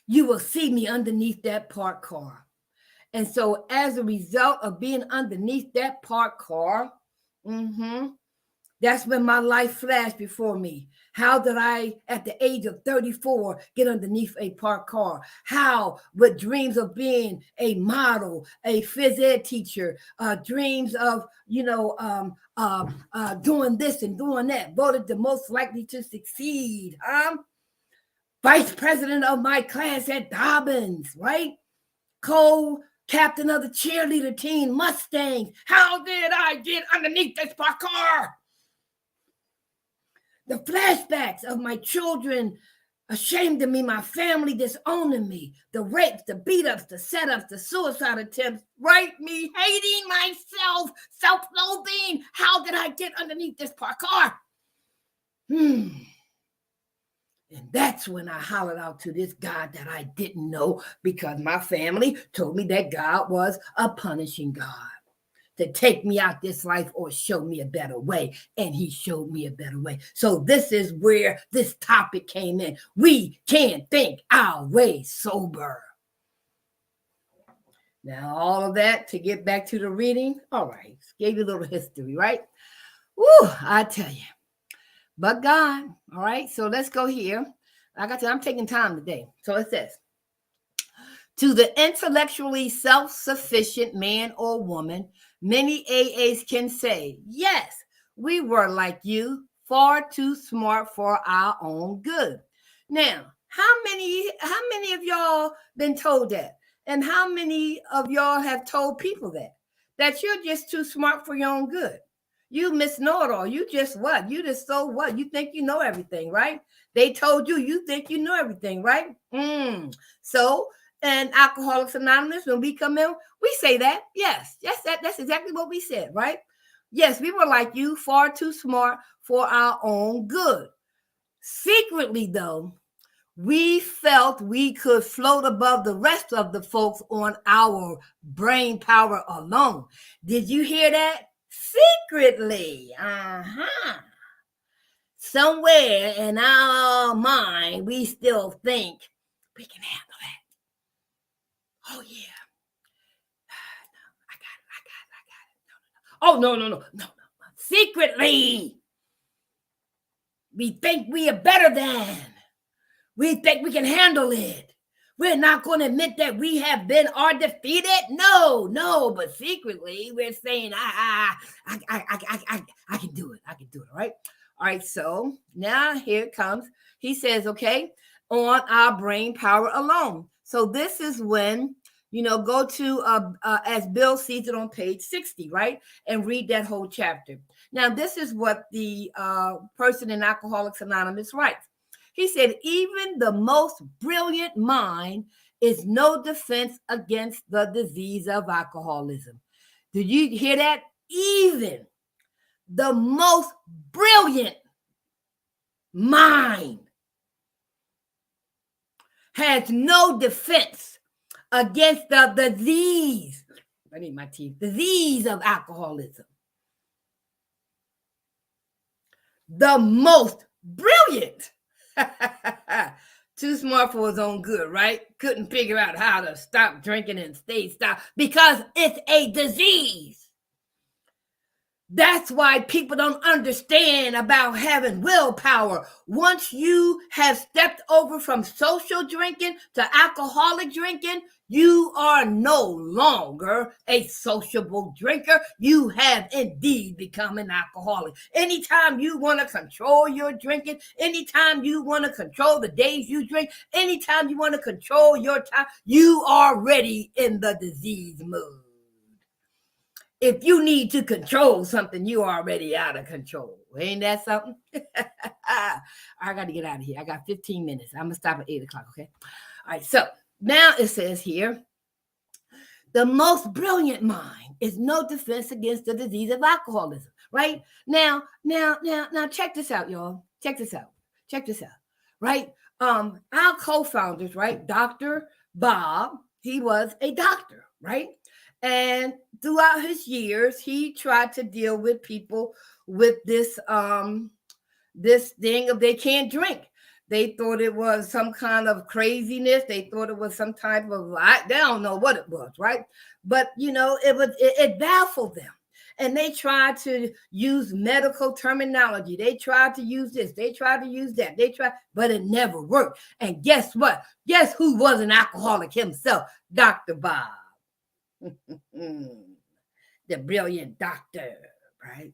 You will see me underneath that parked car. And so as a result of being underneath that parked car, that's when my life flashed before me. How did I, at the age of 34, get underneath a parked car? How, with dreams of being a model, a phys ed teacher, dreams of, doing this and doing that, voted the most likely to succeed. Vice president of my class at Dobbins, right? Co-captain of the cheerleader team, Mustangs. How did I get underneath this parked car? The flashbacks of my children ashamed of me, my family disowning me, the rapes, the beat-ups, the setups, the suicide attempts, right? Me hating myself, self-loathing. How did I get underneath this parked car? And that's when I hollered out to this God that I didn't know, because my family told me that God was a punishing God, to take me out this life or show me a better way. And he showed me a better way. So this is where this topic came in. We can't think our way sober. Now, all of that to get back to the reading. All right. Gave you a little history, right? Woo, I tell you. But God, all right. So let's go here. Like I said, I'm taking time today. So it says, to the intellectually self-sufficient man or woman, many AAs can say, yes, we were like you, far too smart for our own good. Now, how many of y'all been told that? And how many of y'all have told people that you're just too smart for your own good? You know it all. You just what? You just so what? You think you know everything, right? They told you, you think you know everything, right? So, and Alcoholics Anonymous, when we come in, we say that. Yes, that's exactly what we said, right? Yes, we were like you, far too smart for our own good. Secretly, though, we felt we could float above the rest of the folks on our brain power alone. Did you hear that? Secretly. Somewhere in our mind, we still think we can handle that. Oh, yeah. I got it. Oh, no. Secretly, we think we are better than. We think we can handle it. We're not going to admit that we have been or defeated. No. But secretly, we're saying, I can do it. I can do it. All right. All right. So now here it comes. He says, okay, on our brain power alone. So this is when, go to, as Bill sees it on page 60, right? And read that whole chapter. Now, this is what the person in Alcoholics Anonymous writes. He said, even the most brilliant mind is no defense against the disease of alcoholism. Did you hear that? Even the most brilliant mind has no defense against the disease. I need my teeth. Disease of alcoholism. The most brilliant. Too smart for his own good, right? Couldn't figure out how to stop drinking and stay stopped because it's a disease. That's why people don't understand about having willpower. Once you have stepped over from social drinking to alcoholic drinking, you are no longer a sociable drinker. You have indeed become an alcoholic. Anytime you want to control your drinking, anytime you want to control the days you drink, anytime you want to control your time, you are already in the disease mood. If you need to control something, you are already out of control. Ain't that something? I got to get out of here. I got 15 minutes. I'm going to stop at 8 o'clock, okay? All right, so now it says here, the most brilliant mind is no defense against the disease of alcoholism, right? Now, check this out, y'all. Check this out, right? Our co-founders, right? Dr. Bob, he was a doctor, right? And throughout his years, he tried to deal with people with this this thing of they can't drink. They thought it was some kind of craziness. They thought it was some type of, they don't know what it was, right? But, it baffled them. And they tried to use medical terminology. They tried to use this. They tried to use that. But it never worked. And guess what? Guess who was an alcoholic himself? Dr. Bob. The brilliant doctor, right?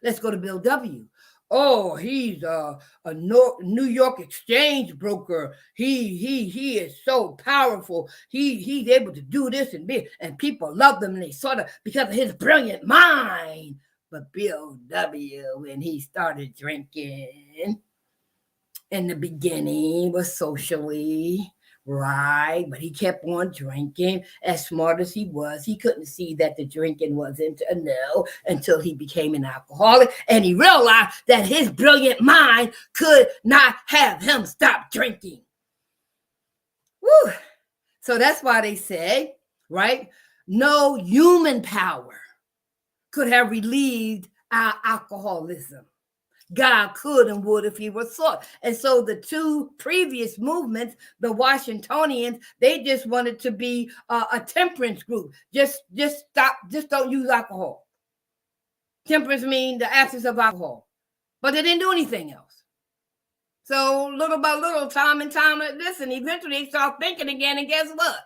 Let's go to Bill W. Oh, he's a New York exchange broker. He is so powerful. He's able to do this and people love them, and they sort of because of his brilliant mind. But Bill W., when he started drinking in the beginning, was socially right, but he kept on drinking. As smart as he was, he couldn't see that the drinking wasn't a no until he became an alcoholic, and he realized that his brilliant mind could not have him stop drinking. Woo! So that's why they say, right, no human power could have relieved our alcoholism. God could and would if he were sought. And so the two previous movements, the Washingtonians, they just wanted to be a temperance group. Just stop, just don't use alcohol. Temperance means the absence of alcohol. But they didn't do anything else. So little by little, time and time like this, and eventually they start thinking again, and guess what?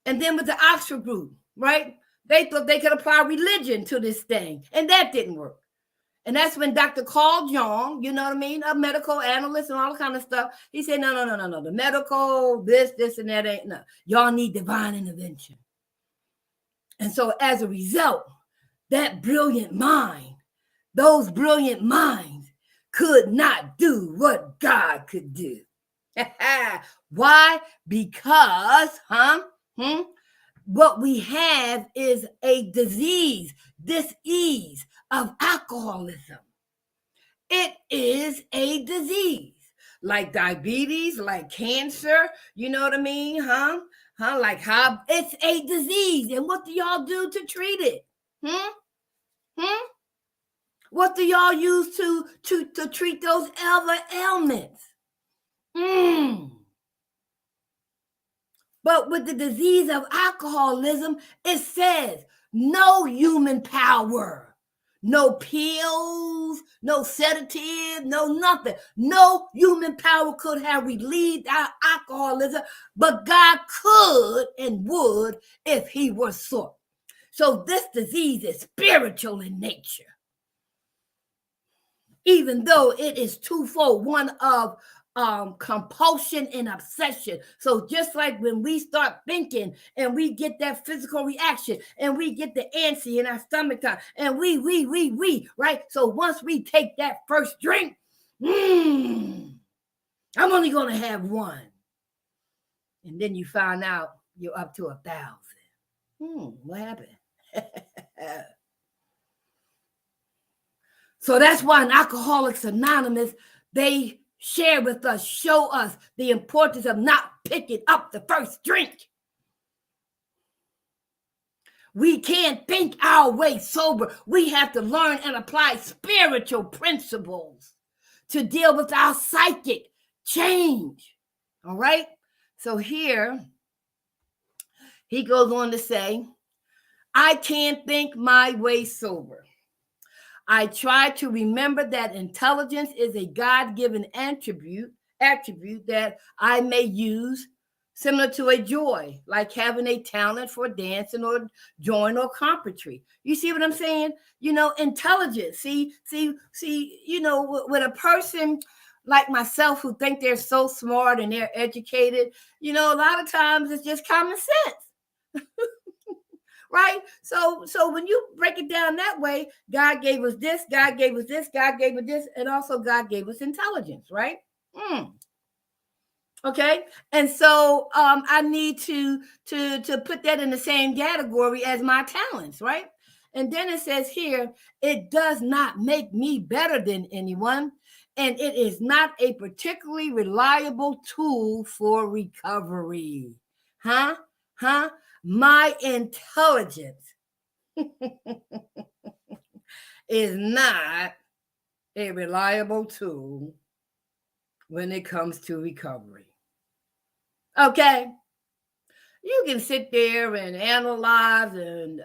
And then with the Oxford group, right? They thought they could apply religion to this thing, and that didn't work. And that's when Dr. Carl Jung, you know what I mean, a medical analyst and all that kind of stuff, he said, no. The medical, this, and that ain't no. Y'all need divine intervention. And so as a result, that brilliant mind, those brilliant minds could not do what God could do. Why? Because, what we have is a disease, dis-ease of alcoholism. It is a disease, like diabetes, like cancer, you know what I mean, like how it's a disease. And what do y'all do to treat it? What do y'all use to treat those other ailments? But with the disease of alcoholism, it says no human power, no pills, no sedative, no nothing. No human power could have relieved our alcoholism, but God could and would if he were sought. So this disease is spiritual in nature, even though it is twofold, one of compulsion and obsession. So just like when we start thinking and we get that physical reaction and we get the antsy in our stomach time and we, right? So once we take that first drink, I'm only going to have one. And then you find out you're up to 1,000. What happened? So that's why in Alcoholics Anonymous, they share with us, show us the importance of not picking up the first drink. We can't think our way sober. We have to learn and apply spiritual principles to deal with our psychic change. All right? So here, he goes on to say, I can't think my way sober. I try to remember that intelligence is a God-given attribute that I may use similar to a joy, like having a talent for dancing or drawing or carpentry. You see what I'm saying? Intelligence. See, with a person like myself who think they're so smart and they're educated, a lot of times it's just common sense. Right? So when you break it down that way, God gave us this, God gave us this, God gave us this, and also God gave us intelligence, right? Okay. And so I need to put that in the same category as my talents, right? And then it says here, it does not make me better than anyone, and it is not a particularly reliable tool for recovery. Huh? My intelligence is not a reliable tool when it comes to recovery. Okay? You can sit there and analyze and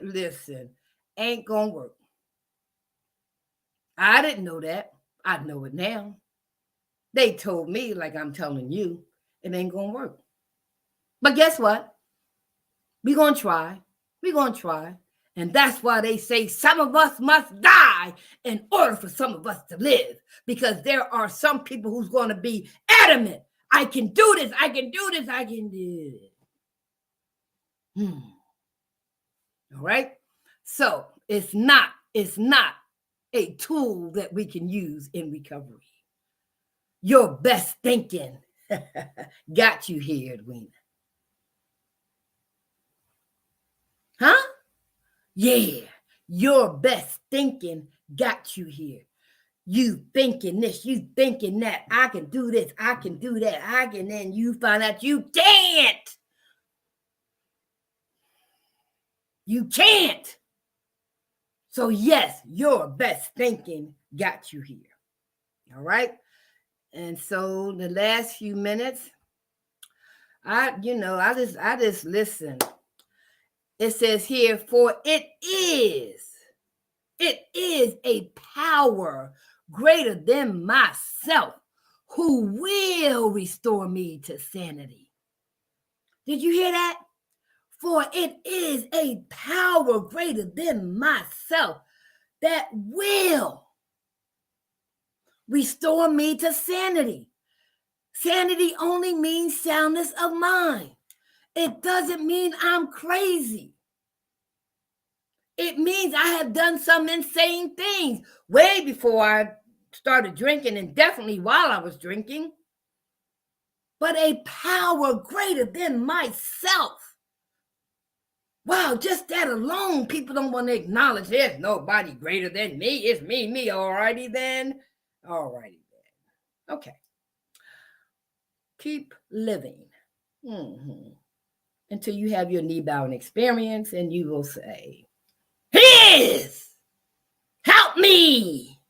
listen, ain't gonna work. I didn't know that. I know it now. They told me, like I'm telling you, it ain't gonna work. But guess what? We're gonna try. And that's why they say some of us must die in order for some of us to live. Because there are some people who's going to be adamant. I can do this. I can do this. I can do this. All right. So it's not a tool that we can use in recovery. Your best thinking got you here, Edwina. Huh? Yeah, your best thinking got you here. You thinking this, you thinking that. I can do this, I can do that. Then you find out you can't. You can't. So yes, your best thinking got you here. All right. And so the last few minutes, I just listen. It says here, for it is a power greater than myself who will restore me to sanity. Did you hear that? For it is a power greater than myself that will restore me to sanity. Sanity only means soundness of mind. It doesn't mean I'm crazy. It means I have done some insane things way before I started drinking, and definitely while I was drinking. But a power greater than myself. Wow, just that alone, people don't want to acknowledge there's nobody greater than me. It's me. Alrighty then. Okay. Keep living until you have your knee bowing experience, and you will say, "Please help me.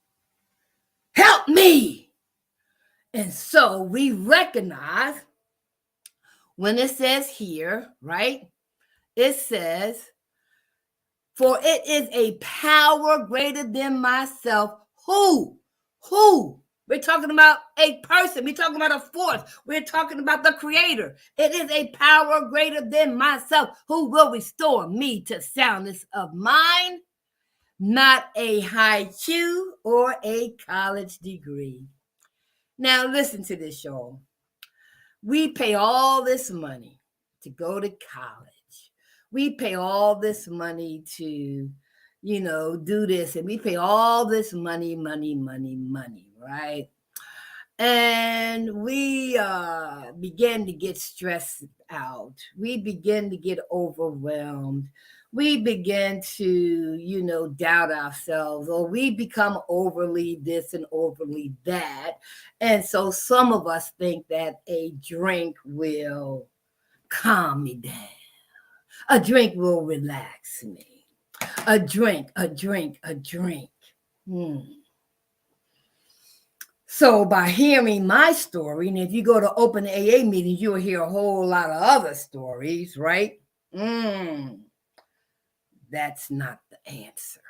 Help me." And so we recognize when it says here, right? It says, for it is a power greater than myself. Who? We're talking about a person. We're talking about a force. We're talking about the creator. It is a power greater than myself who will restore me to soundness of mind, not a high Q or a college degree. Now, listen to this, y'all. We pay all this money to go to college. We pay all this money to, do this. And we pay all this money, right? And we begin to get stressed out. We begin to get overwhelmed. We begin to, doubt ourselves, or we become overly this and overly that. And so some of us think that a drink will calm me down. A drink will relax me. A drink. So by hearing my story, and if you go to open AA meetings, you'll hear a whole lot of other stories, right? That's not the answer.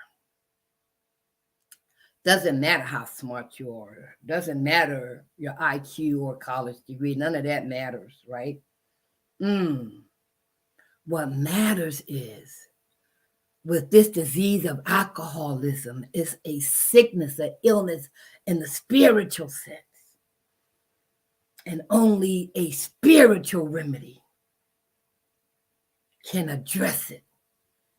Doesn't matter how smart you are. Doesn't matter your IQ or college degree. None of that matters, right? What matters is with this disease of alcoholism is a sickness, an illness in the spiritual sense. And only a spiritual remedy can address it.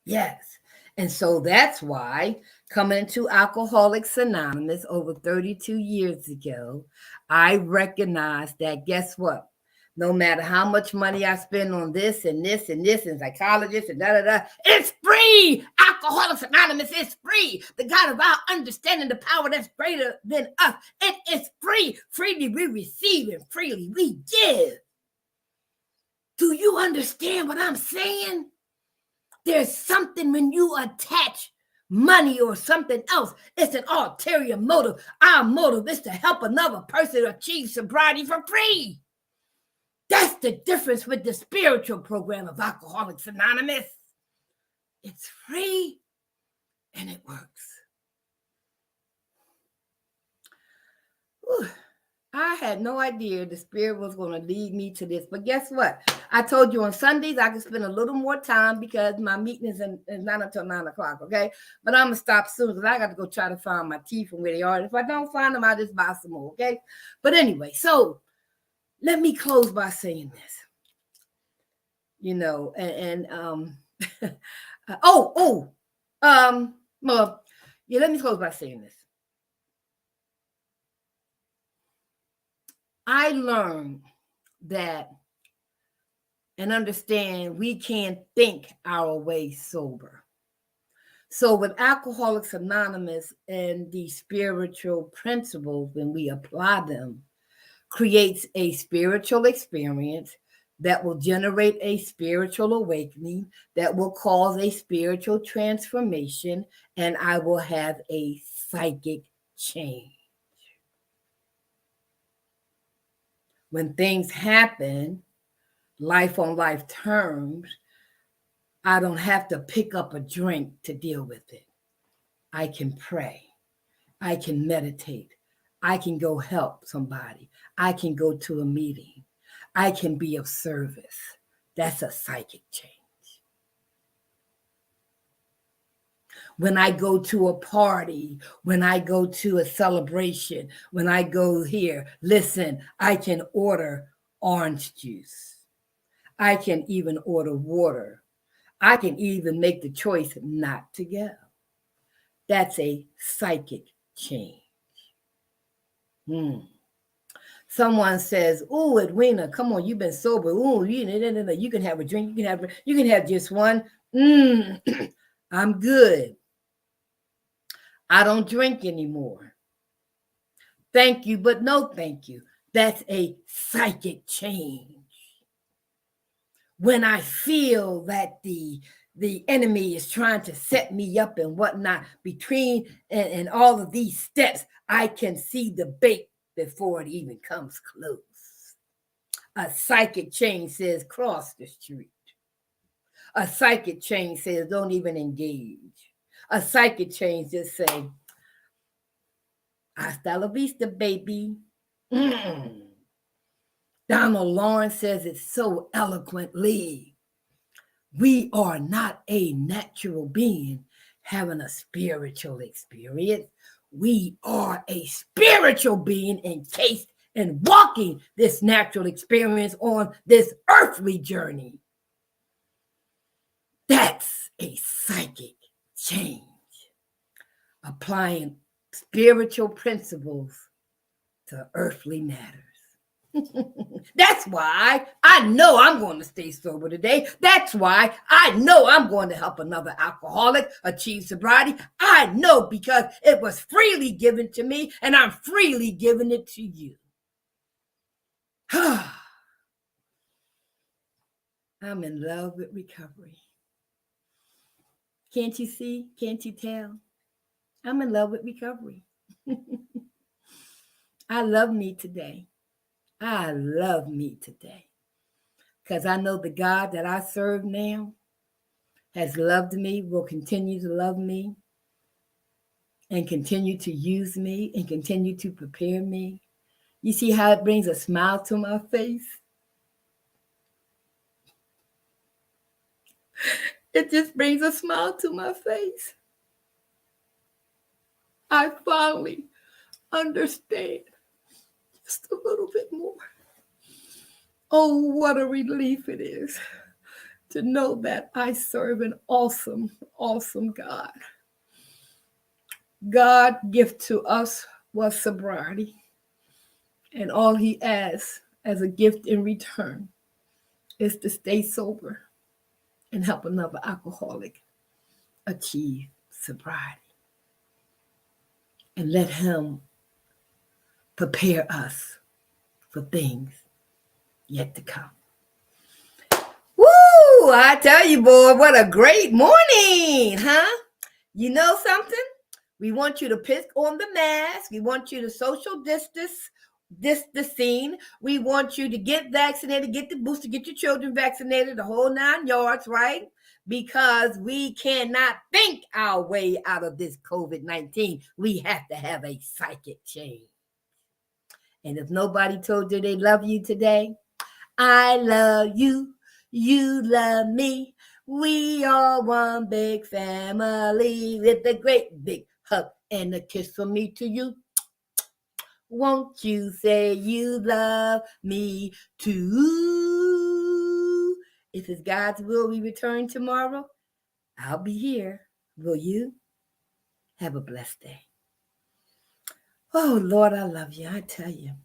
Yes. And so that's why coming to Alcoholics Anonymous over 32 years ago, I recognized that guess what? No matter how much money I spend on this and this and this and psychologists and it's free. Alcoholics Anonymous is free. The God of our understanding, the power that's greater than us. It is free. Freely we receive and freely we give. Do you understand what I'm saying? There's something when you attach money or something else. It's an ulterior motive. Our motive is to help another person achieve sobriety for free. That's the difference with the spiritual program of Alcoholics Anonymous. It's free and it works. Whew. I had no idea the Spirit was going to lead me to this. But guess what? I told you on Sundays I can spend a little more time because my meeting is not until 9 o'clock, okay? But I'm going to stop soon because I got to go try to find my teeth from where they are. If I don't find them, I'll just buy some more, okay? But anyway, so let me close by saying this. You know, let me close by saying this. I learned that and understand we can't think our way sober. So with Alcoholics Anonymous and the spiritual principles, when we apply them, creates a spiritual experience that will generate a spiritual awakening, that will cause a spiritual transformation, and I will have a psychic change. When things happen, life on life terms, I don't have to pick up a drink to deal with it. I can pray. I can meditate. I can go help somebody. I can go to a meeting. I can be of service. That's a psychic change. When I go to a party, when I go to a celebration, when I go here, listen, I can order orange juice. I can even order water. I can even make the choice not to go. That's a psychic change. Someone says, "Oh, Edwina, come on, you've been sober. Oh, you can have a drink. You can have just one. I'm good. I don't drink anymore. Thank you, but no thank you." That's a psychic change. When I feel that the enemy is trying to set me up and whatnot between and all of these steps, I can see the bait before it even comes close. A psychic change says cross the street. A psychic change says don't even engage. A psychic change just say, hasta la vista, baby. Donald Lawrence says it so eloquently. We are not a natural being having a spiritual experience. We are a spiritual being encased and walking this natural experience on this earthly journey. That's a psychic change. Applying spiritual principles to earthly matters. That's why I know I'm going to stay sober today. That's why I know I'm going to help another alcoholic achieve sobriety. I know because it was freely given to me and I'm freely giving it to you. I'm in love with recovery. Can't you see? Can't you tell? I'm in love with recovery. I love me today. I love me today because I know the God that I serve now has loved me, will continue to love me, and continue to use me, and continue to prepare me. You see how it brings a smile to my face? It just brings a smile to my face. I finally understand just a little bit more. Oh, what a relief it is to know that I serve an awesome, awesome God. God gift to us was sobriety, and all he asks as a gift in return is to stay sober and help another alcoholic achieve sobriety. And let him prepare us for things yet to come. Woo! I tell you, boy, what a great morning, huh? You know something? We want you to pick on the mask. We want you to social distancing. We want you to get vaccinated, get the booster, get your children vaccinated, the whole 9 yards, right? Because we cannot think our way out of this COVID-19. We have to have a psychic change. And if nobody told you they love you today, I love you. You love me. We are one big family with a great big hug and a kiss from me to you. Won't you say you love me too? If it's God's will we return tomorrow, I'll be here. Will you? Have a blessed day. Oh, Lord, I love you. I tell you.